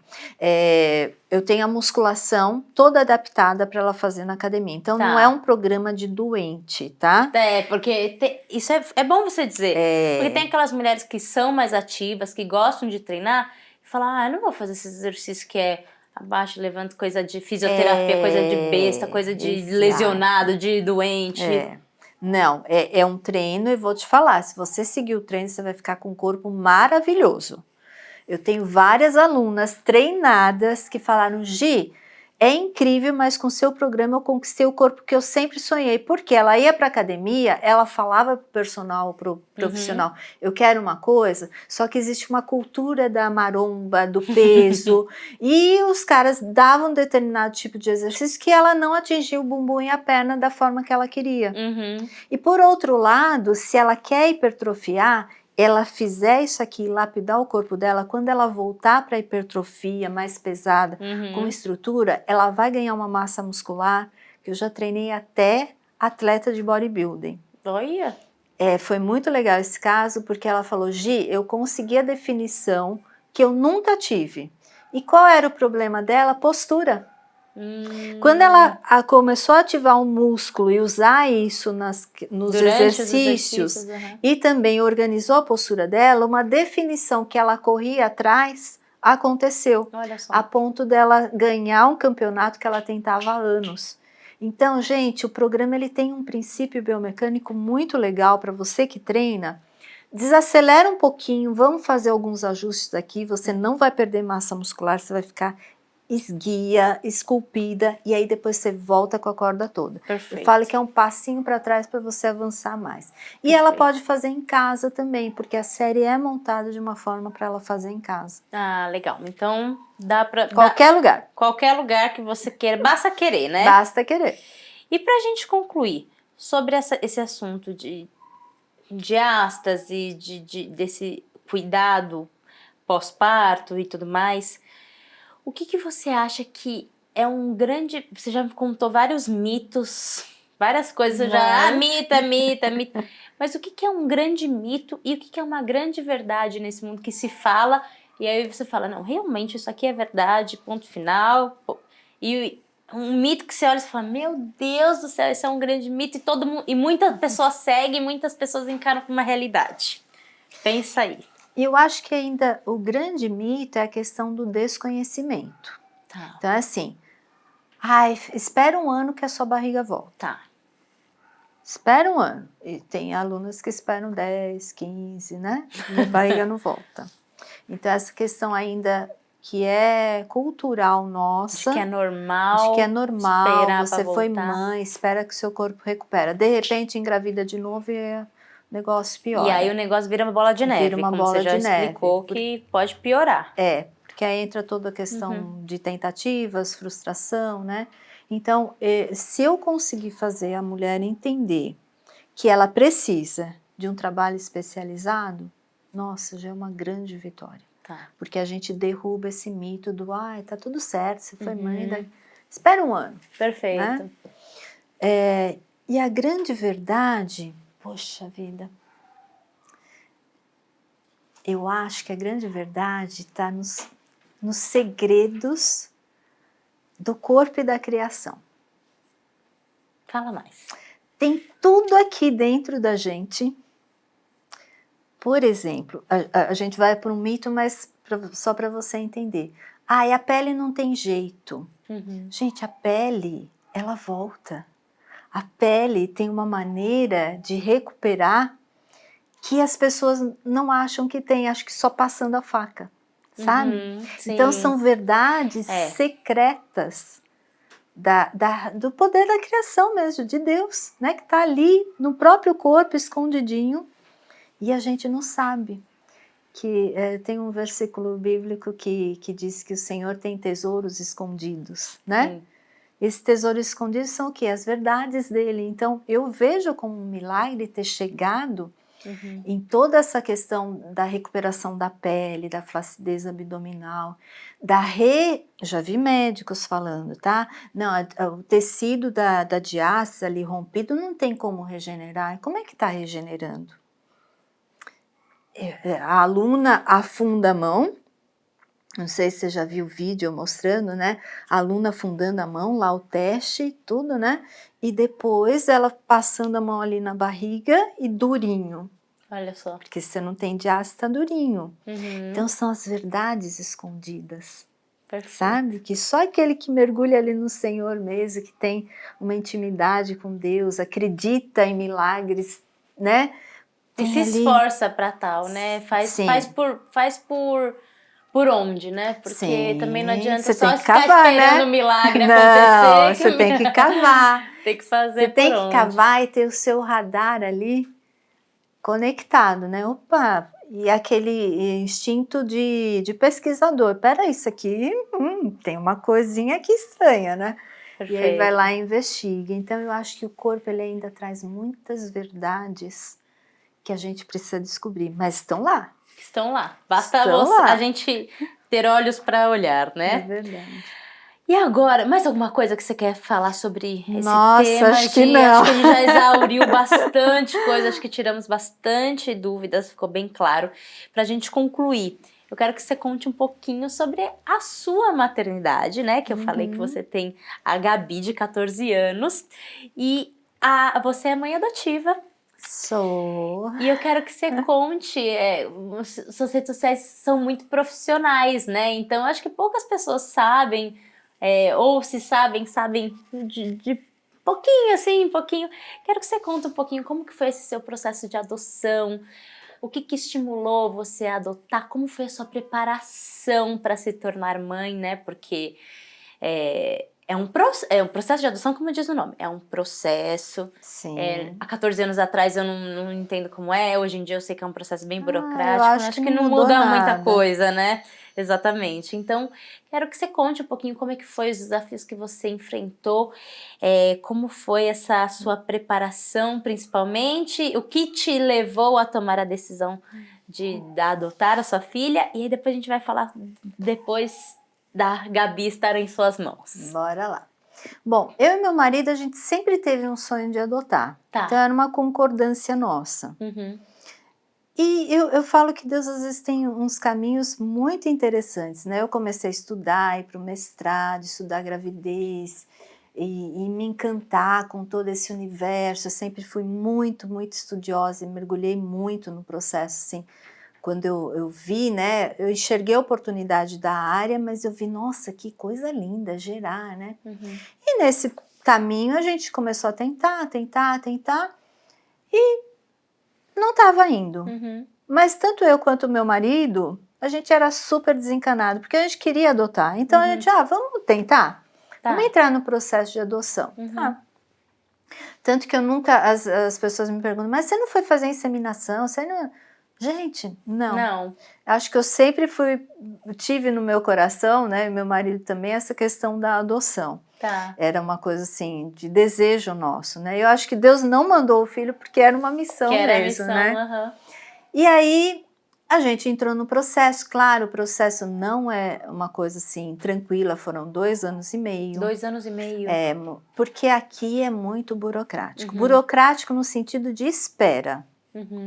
Eu tenho a musculação toda adaptada para ela fazer na academia. Então, não é um programa de doente, tá? Porque isso é bom você dizer. Porque tem aquelas mulheres que são mais ativas, que gostam de treinar, e falam, eu não vou fazer esse exercício que é abaixo, levando coisa de fisioterapia, coisa de besta, coisa de lesionado, de doente. Não, é um treino e vou te falar, se você seguir o treino, você vai ficar com um corpo maravilhoso. Eu tenho várias alunas treinadas que falaram, Gi, é incrível, mas com o seu programa eu conquistei o corpo que eu sempre sonhei. Porque ela ia para academia, ela falava pro personal, pro profissional, eu quero uma coisa, só que existe uma cultura da maromba, do peso, e os caras davam um determinado tipo de exercício que ela não atingia o bumbum e a perna da forma que ela queria. E por outro lado, se ela quer hipertrofiar, ela fizer isso aqui, lapidar o corpo dela, quando ela voltar para a hipertrofia mais pesada, com estrutura, ela vai ganhar uma massa muscular, que eu já treinei até atleta de bodybuilding. Olha! Foi muito legal esse caso, porque ela falou, Gi, eu consegui a definição que eu nunca tive. E qual era o problema dela? Postura. Quando ela começou a ativar o músculo e usar isso nos exercícios e também organizou a postura dela, uma definição que ela corria atrás aconteceu, a ponto dela ganhar um campeonato que ela tentava há anos. Então, gente, o programa ele tem um princípio biomecânico muito legal para você que treina. Desacelera um pouquinho, vamos fazer alguns ajustes aqui, você não vai perder massa muscular, você vai ficar esguia, esculpida, e aí depois você volta com a corda toda. Perfeito. Eu falo que é um passinho para trás para você avançar mais. E ela pode fazer em casa também, porque a série é montada de uma forma para ela fazer em casa. Legal. Então, dá para... Qualquer lugar. Qualquer lugar que você queira, basta querer, né? Basta querer. E pra gente concluir sobre esse assunto de diástase, desse cuidado pós-parto e tudo mais, o que você acha que é um grande... Você já me contou vários mitos, várias coisas mito. Mas o que é um grande mito e o que é uma grande verdade nesse mundo que se fala e aí você fala, não, realmente isso aqui é verdade, ponto final. E um mito que você olha e fala, meu Deus do céu, isso é um grande mito e muitas pessoas seguem, muitas pessoas encaram como uma realidade. Pensa aí. E eu acho que ainda o grande mito é a questão do desconhecimento. Então é assim, espera um ano que a sua barriga volta. Espera um ano. E tem alunas que esperam 10, 15, né? E a barriga não volta. Então essa questão ainda que é cultural nossa. De que é normal. Você foi mãe, espera que seu corpo recupera. De repente engravida de novo e o negócio piora. E aí o negócio vira uma bola de neve, como você já explicou, que pode piorar. Porque aí entra toda a questão de tentativas, frustração, né? Então, se eu conseguir fazer a mulher entender que ela precisa de um trabalho especializado, nossa, já é uma grande vitória. Porque a gente derruba esse mito do, tá tudo certo, você foi mãe, espera um ano. Perfeito. Né? E a grande verdade, poxa vida, eu acho que a grande verdade está nos segredos do corpo e da criação. Fala mais. Tem tudo aqui dentro da gente. Por exemplo, a gente vai para um mito, mas só para você entender. E a pele não tem jeito. Gente, a pele, ela volta. A pele tem uma maneira de recuperar que as pessoas não acham que tem, acho que só passando a faca, sabe? Então são verdades secretas do poder da criação mesmo, de Deus, né? Que está ali no próprio corpo, escondidinho, e a gente não sabe. Tem um versículo bíblico que diz que o Senhor tem tesouros escondidos, né? Esses tesouros escondidos são o quê? As verdades dele. Então eu vejo como um milagre ter chegado em toda essa questão da recuperação da pele, da flacidez abdominal, já vi médicos falando, tá? Não, o tecido da diástase ali rompido não tem como regenerar. Como é que está regenerando? A aluna afunda a mão, Não sei se você já viu o vídeo mostrando, né? A aluna afundando a mão, lá o teste, tudo, né? E depois ela passando a mão ali na barriga e durinho. Olha só. Porque se você não tem diástase, tá durinho. Uhum. Então são as verdades escondidas. Perfeito. Sabe? Que só aquele que mergulha ali no Senhor mesmo, que tem uma intimidade com Deus, acredita em milagres, né? E se esforça para tal, né? Faz por onde, né? Porque Sim, também não adianta você só tem que ficar cavar, esperando né? o milagre Não, acontecer. você tem que cavar. Tem que fazer Você tem por que onde. cavar e ter o seu radar ali conectado, né? Opa, e aquele instinto de pesquisador. Peraí, isso aqui tem uma coisinha aqui estranha, né? Perfeito. E aí vai lá e investiga. Então eu acho que o corpo ele ainda traz muitas verdades que a gente precisa descobrir, mas estão lá. Estão lá. Basta a gente ter olhos para olhar, né? É verdade. E agora, mais alguma coisa que você quer falar sobre esse tema? Acho que não. Acho que a gente já exauriu bastante coisa, acho que tiramos bastante dúvidas, ficou bem claro. Para a gente concluir, eu quero que você conte um pouquinho sobre a sua maternidade, né? Que eu falei que você tem a Gabi, de 14 anos, e você é mãe adotiva. Sou. E eu quero que você conte, suas redes sociais são muito profissionais, né? Então, acho que poucas pessoas sabem, ou se sabem de pouquinho, assim, pouquinho. Quero que você conte um pouquinho como que foi esse seu processo de adoção, o que estimulou você a adotar, como foi a sua preparação para se tornar mãe, né? Porque é um processo de adoção, como diz o nome, é um processo. Sim. Há 14 anos atrás eu não entendo como é, hoje em dia eu sei que é um processo bem burocrático, eu acho que não mudou muda nada. muita coisa, né? Exatamente. Então, quero que você conte um pouquinho como é que foi os desafios que você enfrentou, como foi essa sua preparação, principalmente, o que te levou a tomar a decisão de adotar a sua filha, e aí depois a gente vai falar depois da Gabi estar em suas mãos. Bora lá. Bom, eu e meu marido, a gente sempre teve um sonho de adotar. Tá. Então era uma concordância nossa. Uhum. E eu falo que Deus às vezes tem uns caminhos muito interessantes, né? Eu comecei a estudar, ir para o mestrado, estudar gravidez e me encantar com todo esse universo. Eu sempre fui muito, muito estudiosa e mergulhei muito no processo, assim. Quando eu vi, né, eu enxerguei a oportunidade da área, mas eu vi, nossa, que coisa linda, gerar, né? Uhum. E nesse caminho a gente começou a tentar, e não estava indo. Uhum. Mas tanto eu quanto o meu marido, a gente era super desencanado, porque a gente queria adotar. Então a gente, vamos tentar? Tá. Vamos entrar no processo de adoção. Tanto que eu nunca, as pessoas me perguntam, mas você não foi fazer inseminação? Você não... Gente, não. Acho que eu sempre tive no meu coração, né, e meu marido também, essa questão da adoção. Tá. Era uma coisa assim, de desejo nosso, né? Eu acho que Deus não mandou o filho porque era uma missão mesmo, né? E aí a gente entrou no processo, claro, o processo não é uma coisa assim tranquila, foram 2 anos e meio. 2 anos e meio. Porque aqui é muito burocrático. Burocrático no sentido de espera.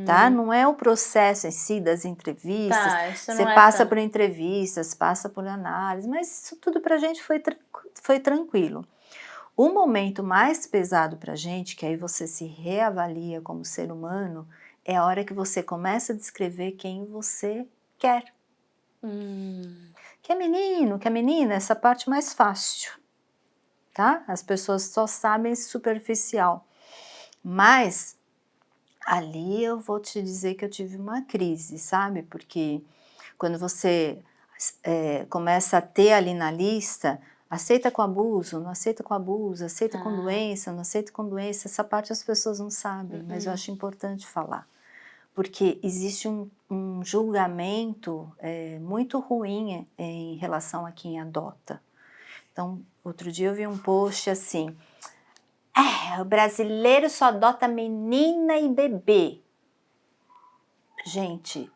Tá? Não é o processo em si das entrevistas, você passa por entrevistas, passa por análise, mas isso tudo pra gente foi tranquilo. O momento mais pesado pra gente, que aí você se reavalia como ser humano, é a hora que você começa a descrever quem você quer. Que é menino, que é menina, essa parte mais fácil, tá? As pessoas só sabem superficial, mas ali eu vou te dizer que eu tive uma crise, sabe? Porque quando você começa a ter ali na lista, aceita com abuso, não aceita com abuso, aceita com doença, não aceita com doença, essa parte as pessoas não sabem, mas eu acho importante falar. Porque existe um julgamento muito ruim em relação a quem adota. Então, outro dia eu vi um post assim... o brasileiro só adota menina e bebê. Gente,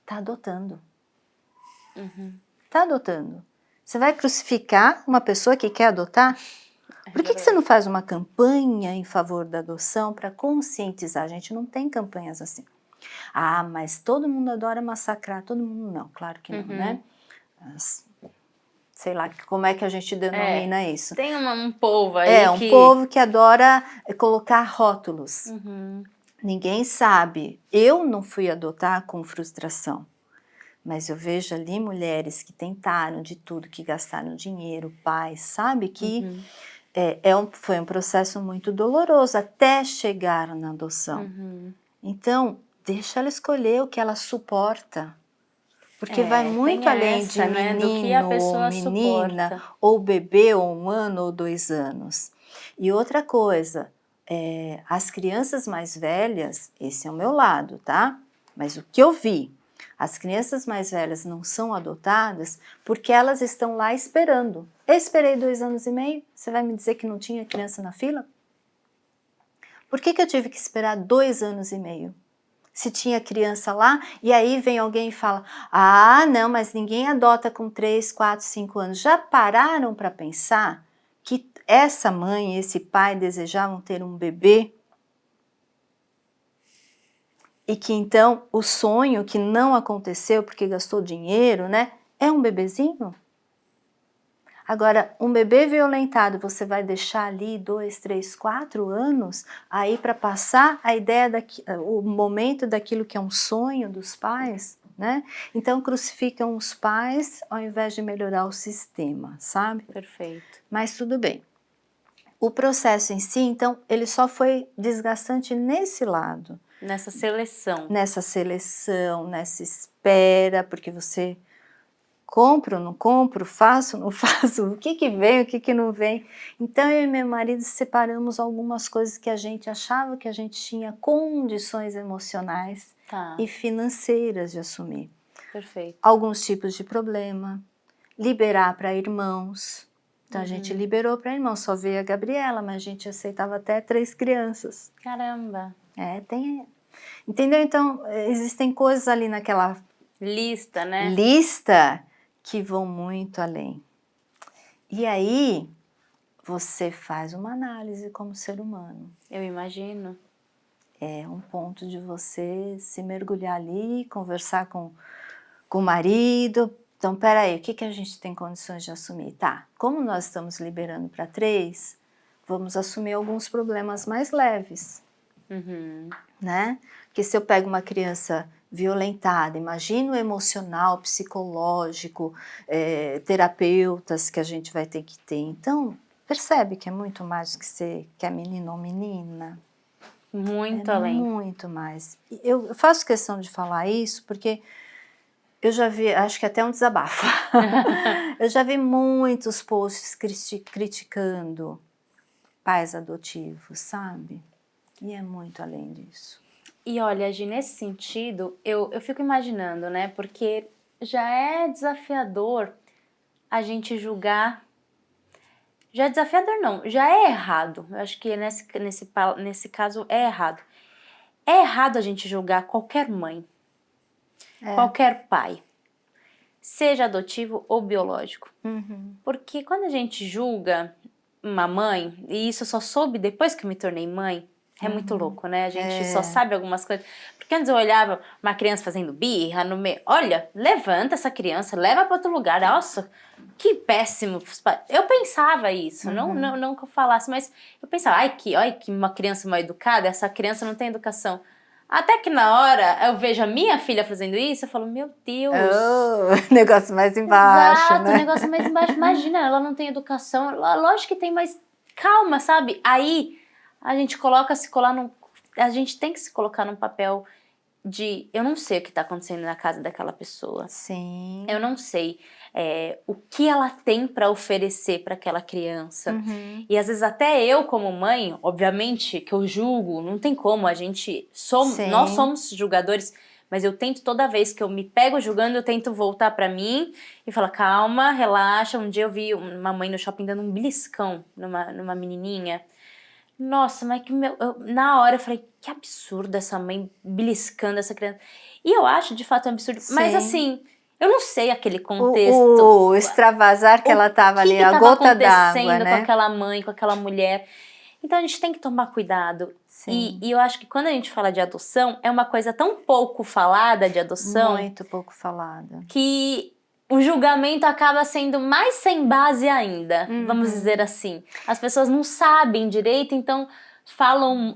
tá adotando. Tá adotando. Você vai crucificar uma pessoa que quer adotar? Por que você não faz uma campanha em favor da adoção para conscientizar? A gente não tem campanhas assim. Mas todo mundo adora massacrar, todo mundo não, claro que não, né? sei lá, como é que a gente denomina isso? Tem um povo aí um povo que adora colocar rótulos. Ninguém sabe. Eu não fui adotar com frustração, mas eu vejo ali mulheres que tentaram de tudo, que gastaram dinheiro, pais, sabe? Que foi um processo muito doloroso até chegar na adoção. Então, deixa ela escolher o que ela suporta. Porque vai muito além de menino, do que a pessoa menina, suporta. ou bebê, ou 1 ano, ou 2 anos. E outra coisa, as crianças mais velhas, esse é o meu lado, tá? Mas o que eu vi, as crianças mais velhas não são adotadas porque elas estão lá esperando. Eu esperei 2 anos e meio, você vai me dizer que não tinha criança na fila? Por que eu tive que esperar 2 anos e meio? Se tinha criança lá, e aí vem alguém e fala, ah, não, mas ninguém adota com 3, 4, 5 anos. Já pararam para pensar que essa mãe e esse pai desejavam ter um bebê? E que então o sonho que não aconteceu porque gastou dinheiro, né, é um bebezinho? Agora, um bebê violentado, você vai deixar ali 2, 3, 4 anos aí para passar a ideia, o momento daquilo que é um sonho dos pais, né? Então, crucificam os pais ao invés de melhorar o sistema, sabe? Perfeito. Mas tudo bem. O processo em si, então, ele só foi desgastante nesse lado. Nessa seleção. Nessa seleção, nessa espera, porque você... compro, não compro, faço, não faço, o que vem, o que não vem. Então eu e meu marido separamos algumas coisas que a gente achava que a gente tinha condições emocionais e financeiras de assumir. Perfeito. Alguns tipos de problema, liberar para irmãos. Então a gente liberou para irmãos, só veio a Gabriela, mas a gente aceitava até 3 crianças. Caramba! Entendeu? Então existem coisas ali naquela lista, né? Lista que vão muito além. E aí, você faz uma análise como ser humano. Eu imagino. É um ponto de você se mergulhar ali, conversar com o marido. Então, peraí, o que a gente tem condições de assumir? Tá, como nós estamos liberando para 3, vamos assumir alguns problemas mais leves. Né? Porque se eu pego uma criança violentada, imagina o emocional, psicológico, terapeutas que a gente vai ter que ter. Então, percebe que é muito mais do que ser que é menino ou menina. Muito além. Muito mais. Eu faço questão de falar isso porque eu já vi, acho que até um desabafo. Eu já vi muitos posts criticando pais adotivos, sabe? E é muito além disso. E olha, Gi, nesse sentido, eu fico imaginando, né? Porque já é desafiador a gente julgar. Já é desafiador não, já é errado. Eu acho que nesse caso é errado. É errado a gente julgar qualquer mãe, qualquer pai, seja adotivo ou biológico. Porque quando a gente julga uma mãe, e isso eu só soube depois que eu me tornei mãe, é muito louco, né? A gente só sabe algumas coisas. Porque antes eu olhava uma criança fazendo birra no meio. Olha, levanta essa criança, leva para outro lugar. Nossa, que péssimo. Eu pensava isso, não que eu falasse, mas eu pensava, ai, que uma criança mal educada, essa criança não tem educação. Até que na hora eu vejo a minha filha fazendo isso, eu falo, meu Deus. Negócio mais embaixo, Exato, né? negócio mais embaixo. Imagina, ela não tem educação. Lógico que tem, mas calma, sabe? Aí a gente a gente tem que se colocar num papel de, eu não sei o que está acontecendo na casa daquela pessoa. Sim. Eu não sei o que ela tem para oferecer para aquela criança. E às vezes até eu como mãe, obviamente que eu julgo, não tem como, nós somos julgadores, mas eu tento toda vez que eu me pego julgando, eu tento voltar para mim e falar, calma, relaxa. Um dia eu vi uma mãe no shopping dando um beliscão numa menininha. Nossa, mas na hora eu falei, que absurdo essa mãe beliscando essa criança. E eu acho, de fato, um absurdo. Mas assim, eu não sei aquele contexto. O extravasar que ela estava ali, a gota d'água, né? Com aquela mãe, com aquela mulher. Então a gente tem que tomar cuidado. E eu acho que quando a gente fala de adoção, é uma coisa tão pouco falada de adoção. Muito pouco falada. Que o julgamento acaba sendo mais sem base ainda, vamos dizer assim. As pessoas não sabem direito, então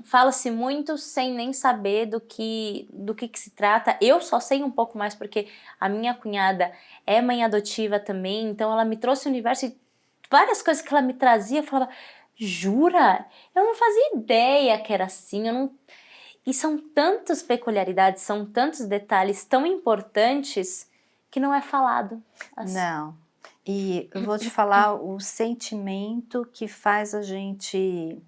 fala-se muito sem nem saber do que se trata. Eu só sei um pouco mais porque a minha cunhada é mãe adotiva também, então ela me trouxe o universo e várias coisas que ela me trazia, eu falava, jura? Eu não fazia ideia que era assim, E são tantas peculiaridades, são tantos detalhes tão importantes que não é falado. Assim. Não. E eu vou te falar o sentimento que faz a gente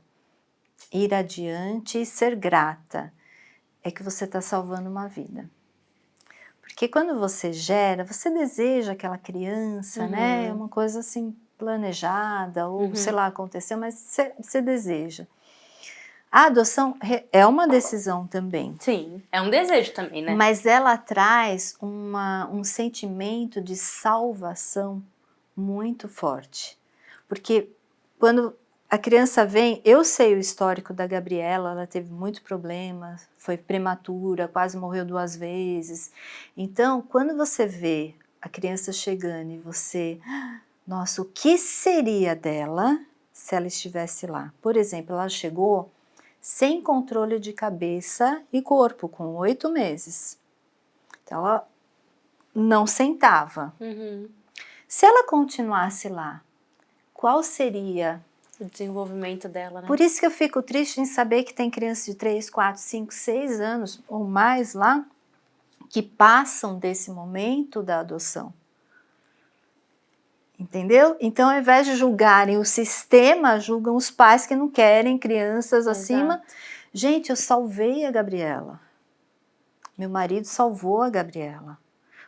ir adiante e ser grata. É que você está salvando uma vida. Porque quando você gera, você deseja aquela criança, né? É uma coisa assim planejada, ou sei lá, aconteceu, mas você deseja. A adoção é uma decisão também. Sim, é um desejo também, né? Mas ela traz um sentimento de salvação muito forte. Porque quando a criança vem, eu sei o histórico da Gabriela, ela teve muito problema, foi prematura, quase morreu 2 vezes. Então, quando você vê a criança chegando e você, nossa, o que seria dela se ela estivesse lá? Por exemplo, ela chegou sem controle de cabeça e corpo, com 8 meses. Então, ela não sentava. Se ela continuasse lá, qual seria o desenvolvimento dela, né? Por isso que eu fico triste em saber que tem crianças de 3, 4, 5, 6 anos ou mais lá que passam desse momento da adoção. Entendeu? Então, ao invés de julgarem o sistema, julgam os pais que não querem crianças acima. Gente, eu salvei a Gabriela. Meu marido salvou a Gabriela.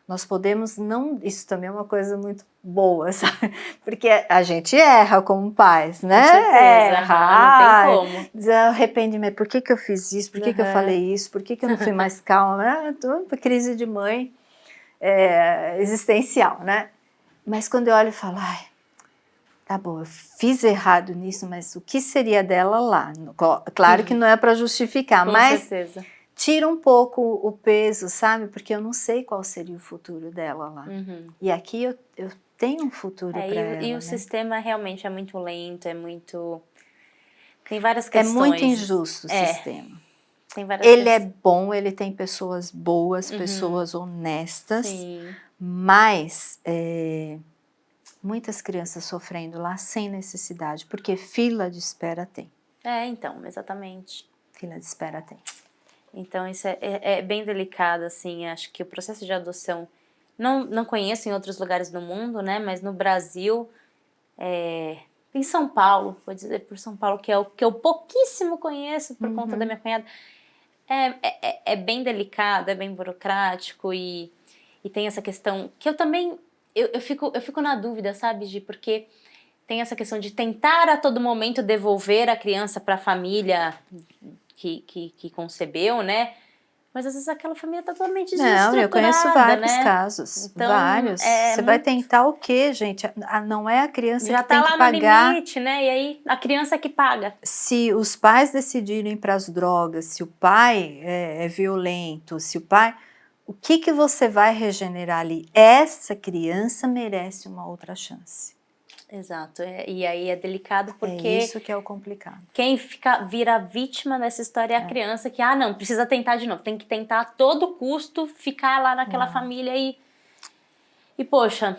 Nós podemos não... Isso também é uma coisa muito boa, sabe? Porque a gente erra como pais, né? Com certeza, não tem como. Arrependimento. Por que eu fiz isso? Por que eu falei isso? Por que eu não fui mais calma? Crise de mãe existencial, né? Mas quando eu olho e falo, ai, tá bom, eu fiz errado nisso, mas o que seria dela lá? Claro que não é para justificar, mas certeza. Tira um pouco o peso, sabe? Porque eu não sei qual seria o futuro dela lá. E aqui eu tenho um futuro para ela. E o sistema realmente é muito lento, é muito... Tem várias questões. É muito injusto o sistema. Tem várias ele é bom, ele tem pessoas boas, pessoas honestas, mas muitas crianças sofrendo lá sem necessidade, porque fila de espera tem. Então, exatamente. Fila de espera tem. Então isso é bem delicado, assim, acho que o processo de adoção, não conheço em outros lugares do mundo, né, mas no Brasil, em São Paulo, vou dizer por São Paulo, que é o que eu pouquíssimo conheço por conta da minha cunhada, é bem delicado, é bem burocrático e tem essa questão que eu também, eu fico na dúvida, sabe, Gi, porque tem essa questão de tentar a todo momento devolver a criança para a família que concebeu, né? Mas às vezes aquela família tá totalmente desestruturada, eu conheço vários né? casos, então, vários. Você vai tentar o quê, gente? Não é a criança já que tem que pagar. Já tá lá no limite, né? E aí a criança que paga. Se os pais decidirem para as drogas, se o pai é violento, se o pai... O que você vai regenerar ali? Essa criança merece uma outra chance. Exato, e aí é delicado porque... É isso que é o complicado. Quem vira vítima dessa história é a criança que, não, precisa tentar de novo, tem que tentar a todo custo ficar lá naquela família e, poxa,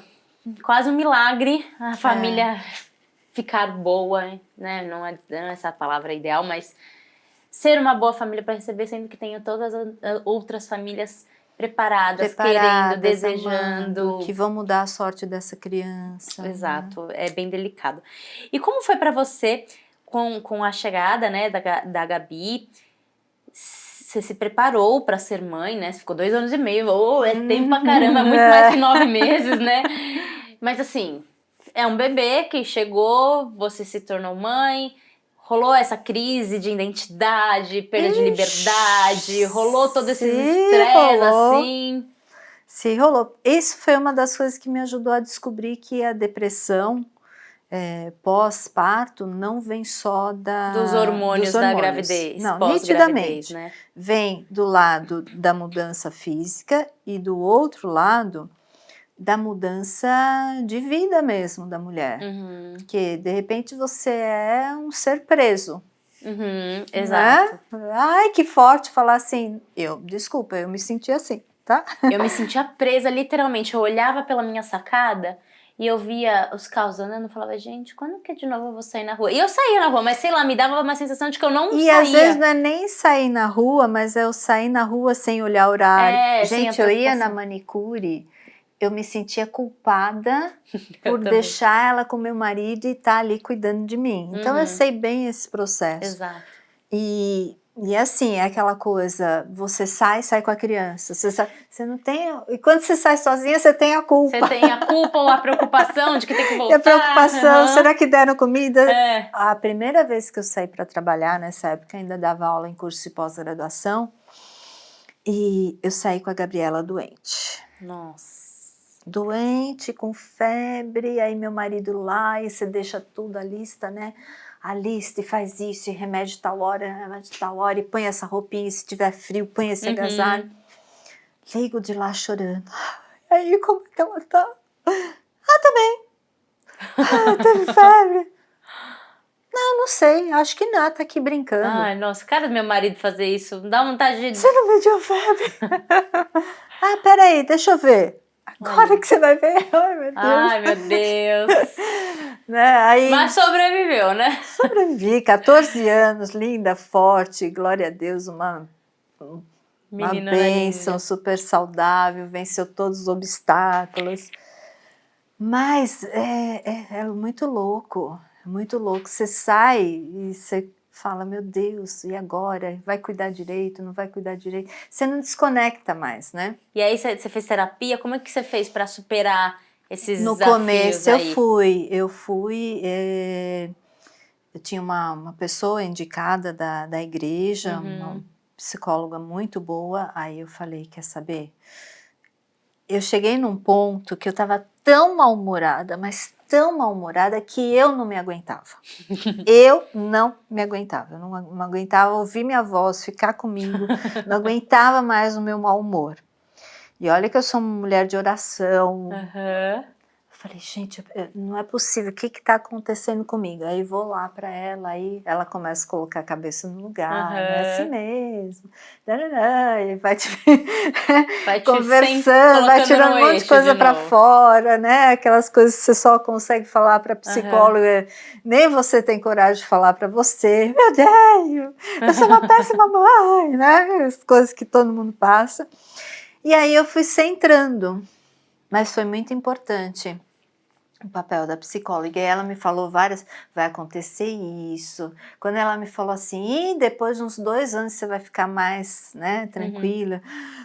quase um milagre a família ficar boa, né? Não é essa a palavra ideal, mas ser uma boa família para receber, sendo que tem todas as outras famílias preparadas, querendo, desejando. Amando, que vão mudar a sorte dessa criança. Exato, é bem delicado. E como foi para você, com a chegada, né, da Gabi, você se preparou para ser mãe, né? Você ficou 2 anos e meio, é tempo pra caramba, é muito mais que 9 meses, né? Mas assim, é um bebê que chegou, você se tornou mãe... Rolou essa crise de identidade, perda de liberdade, rolou todo esse estresse, assim? Sim, rolou. Isso foi uma das coisas que me ajudou a descobrir que a depressão pós-parto não vem só dos hormônios da gravidez, não, nitidamente, né? Vem do lado da mudança física e do outro lado da mudança de vida mesmo da mulher. Que de repente você é um ser preso. Exato. Né? Ai, que forte falar assim. Desculpa, eu me senti assim, tá? Eu me sentia presa, literalmente. Eu olhava pela minha sacada e eu via os carros andando e falava, gente, quando que de novo eu vou sair na rua? E eu saía na rua, mas sei lá, me dava uma sensação de que eu não saía. E às vezes não é nem sair na rua, mas é eu sair na rua sem olhar o horário. Gente, eu ia na manicure, eu me sentia culpada por deixar ela com meu marido e estar ali cuidando de mim. Então eu sei bem esse processo. Exato. E assim, é aquela coisa, você sai com a criança, você não tem... E quando você sai sozinha, você tem a culpa. Você tem a culpa ou a preocupação de que tem que voltar. E a preocupação, será que deram comida? A primeira vez que eu saí para trabalhar, nessa época ainda dava aula em curso de pós-graduação, e eu saí com a Gabriela doente. Nossa. Doente, com febre, aí meu marido lá, e você deixa tudo à lista, né? A lista e faz isso, e remédio tal hora, e põe essa roupinha, e se tiver frio, põe esse agasalho. Ligo de lá chorando. Aí, como é que ela tá? Tá bem. Teve febre. Não sei, acho que não, tá aqui brincando. Ai, nossa, cara do meu marido fazer isso, dá vontade de... Você não me deu febre? Peraí, deixa eu ver. Agora que você vai ver. Ai, meu Deus. Ai, meu Deus. Né? Aí, mas sobreviveu, né? Sobrevivi, 14 anos, linda, forte, glória a Deus, uma bênção, super saudável, venceu todos os obstáculos. Mas é muito louco, você sai e você fala, meu Deus, e agora? Vai cuidar direito, não vai cuidar direito? Você não desconecta mais, né? E aí você fez terapia, como é que você fez para superar esses desafios? No começo eu fui, eu tinha uma pessoa indicada da igreja, uma psicóloga muito boa, aí eu falei, quer saber? Eu cheguei num ponto que eu estava tão mal-humorada, mas tão mal-humorada que eu não me aguentava. Eu não me aguentava, eu não aguentava ouvir minha voz, ficar comigo, não aguentava mais o meu mau humor. E olha que eu sou uma mulher de oração. Falei, gente, não é possível, o que está acontecendo comigo? Aí vou lá para ela, aí ela começa a colocar a cabeça no lugar, é assim mesmo, e vai conversando, vai tirando um monte de coisa para fora, né? Aquelas coisas que você só consegue falar para psicóloga, nem você tem coragem de falar para você. Meu Deus, eu sou uma péssima mãe, né? As coisas que todo mundo passa. E aí eu fui centrando, mas foi muito importante o papel da psicóloga. E ela me falou várias, vai acontecer isso. Quando ela me falou assim, e depois de uns 2 anos você vai ficar mais, né, tranquila.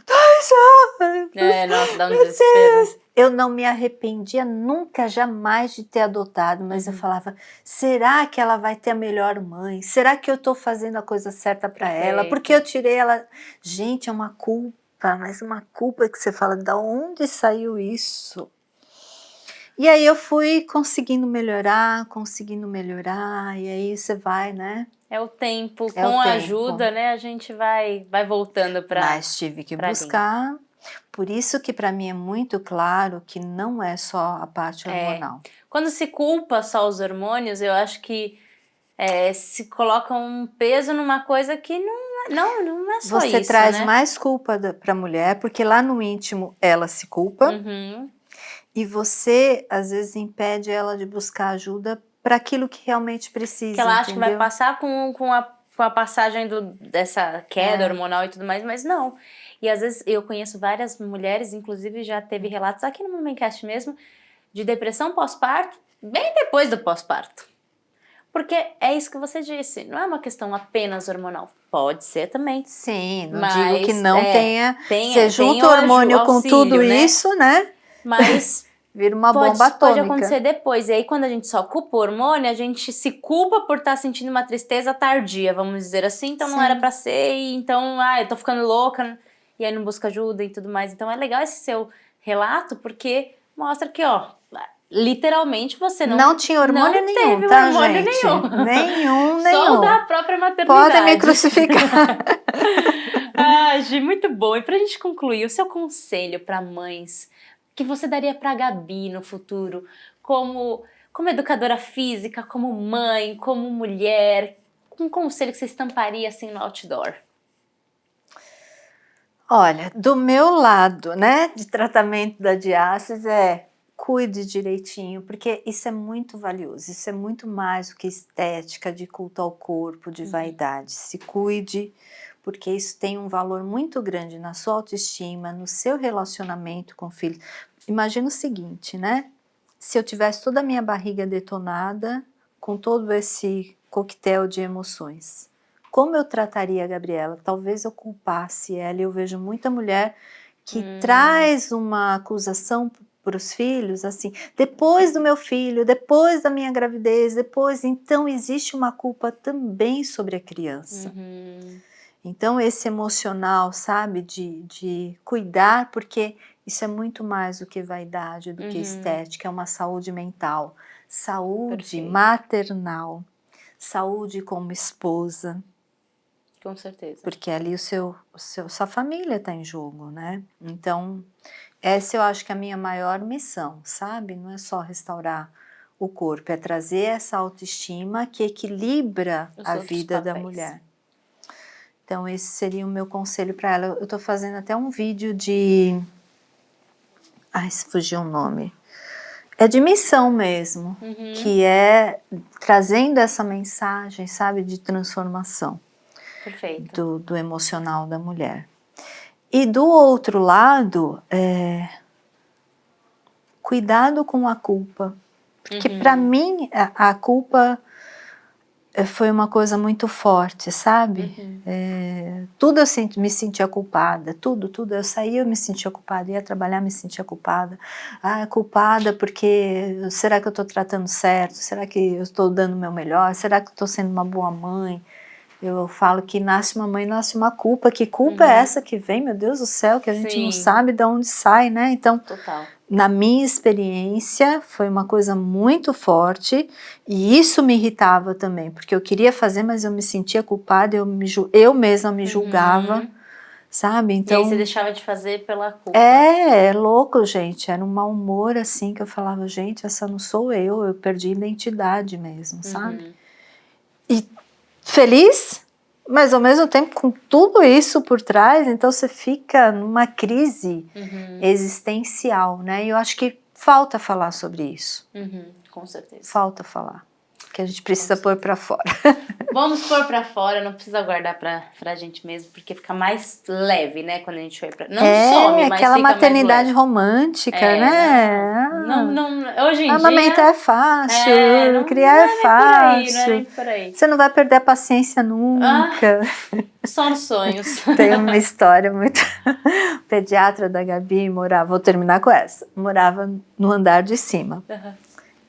2 anos! Nossa, dá um desespero. Eu não me arrependia nunca, jamais de ter adotado, mas eu falava, será que ela vai ter a melhor mãe? Será que eu estou fazendo a coisa certa para ela? Porque eu tirei ela... Gente, é uma culpa, mas uma culpa que você fala, da onde saiu isso? E aí eu fui conseguindo melhorar, e aí você vai, né? É o tempo, com a ajuda, né, a gente vai voltando para... Mas tive que buscar, por isso que para mim é muito claro que não é só a parte hormonal. Quando se culpa só os hormônios, eu acho que se coloca um peso numa coisa que não é só isso, Você traz mais culpa para a mulher, porque lá no íntimo ela se culpa, e você, às vezes, impede ela de buscar ajuda para aquilo que realmente precisa, que ela acha que vai passar com a passagem dessa queda hormonal e tudo mais, mas não. E às vezes eu conheço várias mulheres, inclusive já teve relatos aqui no Momencast mesmo, de depressão pós-parto, bem depois do pós-parto. Porque é isso que você disse, não é uma questão apenas hormonal. Pode ser também. Sim, não digo que não tenha. Você junta o hormônio com tudo isso, né? Mas vira uma bomba atômica. Pode acontecer depois. E aí, quando a gente só culpa o hormônio, a gente se culpa por estar sentindo uma tristeza tardia, vamos dizer assim. Então, não era pra ser. E então, eu tô ficando louca. E aí, não busca ajuda e tudo mais. Então, é legal esse seu relato, porque mostra que, literalmente você não tinha hormônio não nenhum, teve tá, hormônio gente? Nenhum. Só da própria maternidade. Podem me crucificar. Gi, muito bom. E pra gente concluir, o seu conselho para mães que você daria pra Gabi no futuro, como educadora física, como mãe, como mulher? Um conselho que você estamparia assim no outdoor? Olha, do meu lado, né, de tratamento da diástase cuide direitinho, porque isso é muito valioso, isso é muito mais do que estética, de culto ao corpo, de vaidade. Se cuide, porque isso tem um valor muito grande na sua autoestima, no seu relacionamento com o filho. Imagina o seguinte, né? Se eu tivesse toda a minha barriga detonada, com todo esse coquetel de emoções, como eu trataria a Gabriela? Talvez eu culpasse ela. Eu vejo muita mulher que traz uma acusação para os filhos, assim, depois do meu filho, depois da minha gravidez, então existe uma culpa também sobre a criança. Então esse emocional, sabe, de cuidar, porque isso é muito mais do que vaidade, do que estética, é uma saúde mental, saúde maternal, saúde como esposa. Com certeza. Porque ali sua família está em jogo, né? Então, essa eu acho que é a minha maior missão, sabe? Não é só restaurar o corpo, é trazer essa autoestima que equilibra a vida da mulher. Então, esse seria o meu conselho para ela. Eu estou fazendo até um vídeo de... Ai, se fugiu o nome. É de missão mesmo, que é trazendo essa mensagem, sabe, de transformação. Perfeito. Do emocional da mulher. E do outro lado, cuidado com a culpa. Porque para mim, a culpa foi uma coisa muito forte, sabe? Tudo eu me sentia culpada, tudo. Eu saía, eu me sentia culpada, ia trabalhar, me sentia culpada. Culpada porque, será que eu estou tratando certo? Será que eu estou dando o meu melhor? Será que eu estou sendo uma boa mãe? Eu falo que nasce uma mãe, nasce uma culpa. Que culpa é essa que vem, meu Deus do céu, que a gente não sabe de onde sai, né? Então, na minha experiência, foi uma coisa muito forte e isso me irritava também, porque eu queria fazer, mas eu me sentia culpada, eu mesma me julgava, sabe? Então, e aí você deixava de fazer pela culpa. É louco, gente. Era um mau humor assim que eu falava, gente, essa não sou eu perdi a identidade mesmo, sabe? E feliz, mas ao mesmo tempo com tudo isso por trás, então você fica numa crise existencial, né? E eu acho que falta falar sobre isso. Com certeza. Falta falar, que a gente precisa pôr pra fora. Vamos pôr pra fora, não precisa guardar pra gente mesmo, porque fica mais leve, né, quando a gente foi pra... Não some, mas aquela fica maternidade mais romântica, né? Hoje em amamentar dia... é fácil, criar é fácil. Por aí. Você não vai perder a paciência nunca. Só nos sonhos. Tem uma história muito... O pediatra da Gabi vou terminar com essa, morava no andar de cima.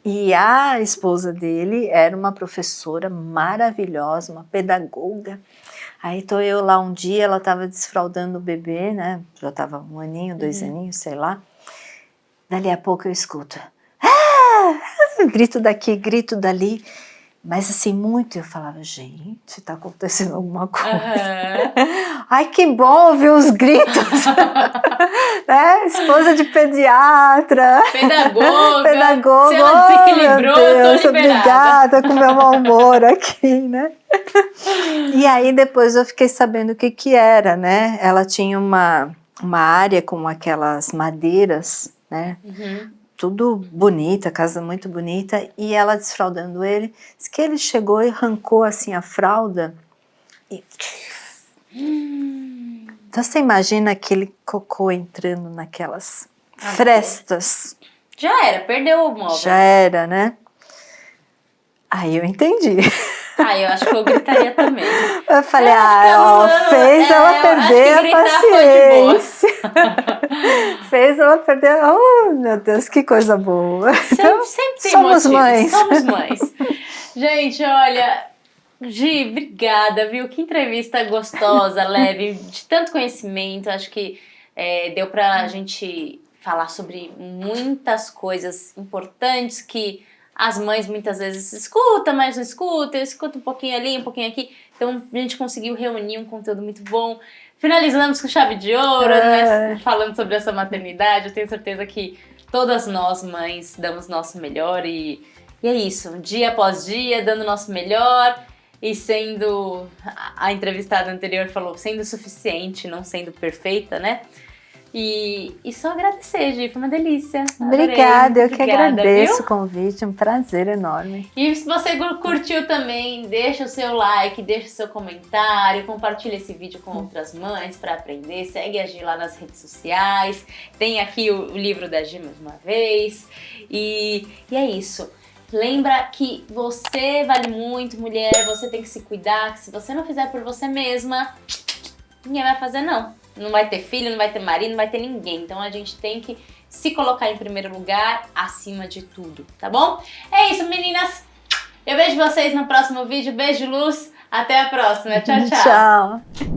E a esposa dele era uma professora maravilhosa, uma pedagoga. Aí tô eu lá um dia, ela estava desfraldando o bebê, né? Já estava 1 aninho, 2 aninhos, sei lá. Dali a pouco eu escuto. Grito daqui, grito dali. Mas assim, muito, eu falava, gente, tá acontecendo alguma coisa. Ai, que bom ouvir os gritos. Né? Esposa de pediatra. Pedagoga. Se ela desequilibrou, eu tô obrigada com o meu mau humor aqui, né? E aí depois eu fiquei sabendo o que era, né? Ela tinha uma área com aquelas madeiras, né? Tudo bonita, casa muito bonita, e ela desfraldando ele, diz que ele chegou e arrancou assim a fralda e... Então você imagina aquele cocô entrando naquelas frestas. Já era, perdeu o móvel. Já era, né? Aí eu entendi. Eu acho que eu gritaria também. Eu falei, fez ela perder a paciência. Fez ela perder, oh meu Deus, que coisa boa. Sempre tem somos mães. Somos mães. Gente, olha, Gi, obrigada, viu? Que entrevista gostosa, leve, de tanto conhecimento. Acho que deu pra gente falar sobre muitas coisas importantes que as mães muitas vezes escutam, mas não escutam, escuta um pouquinho ali, um pouquinho aqui. Então a gente conseguiu reunir um conteúdo muito bom. Finalizamos com chave de ouro, né? Falando sobre essa maternidade. Eu tenho certeza que todas nós, mães, damos nosso melhor e é isso. Dia após dia, dando nosso melhor e sendo... A entrevistada anterior falou, sendo suficiente, não sendo perfeita, né? E só agradecer, Gi, foi uma delícia. Obrigada, eu que agradeço o convite, um prazer enorme. E se você curtiu também, deixa o seu like, deixa o seu comentário, compartilha esse vídeo com outras mães para aprender, segue a Gi lá nas redes sociais, tem aqui o livro da Gi mais uma vez, e é isso. Lembra que você vale muito, mulher, você tem que se cuidar, que se você não fizer por você mesma, ninguém vai fazer não. Não vai ter filho, não vai ter marido, não vai ter ninguém. Então a gente tem que se colocar em primeiro lugar, acima de tudo, tá bom? É isso, meninas. Eu vejo vocês no próximo vídeo. Beijo, luz. Até a próxima. Tchau, tchau. Tchau.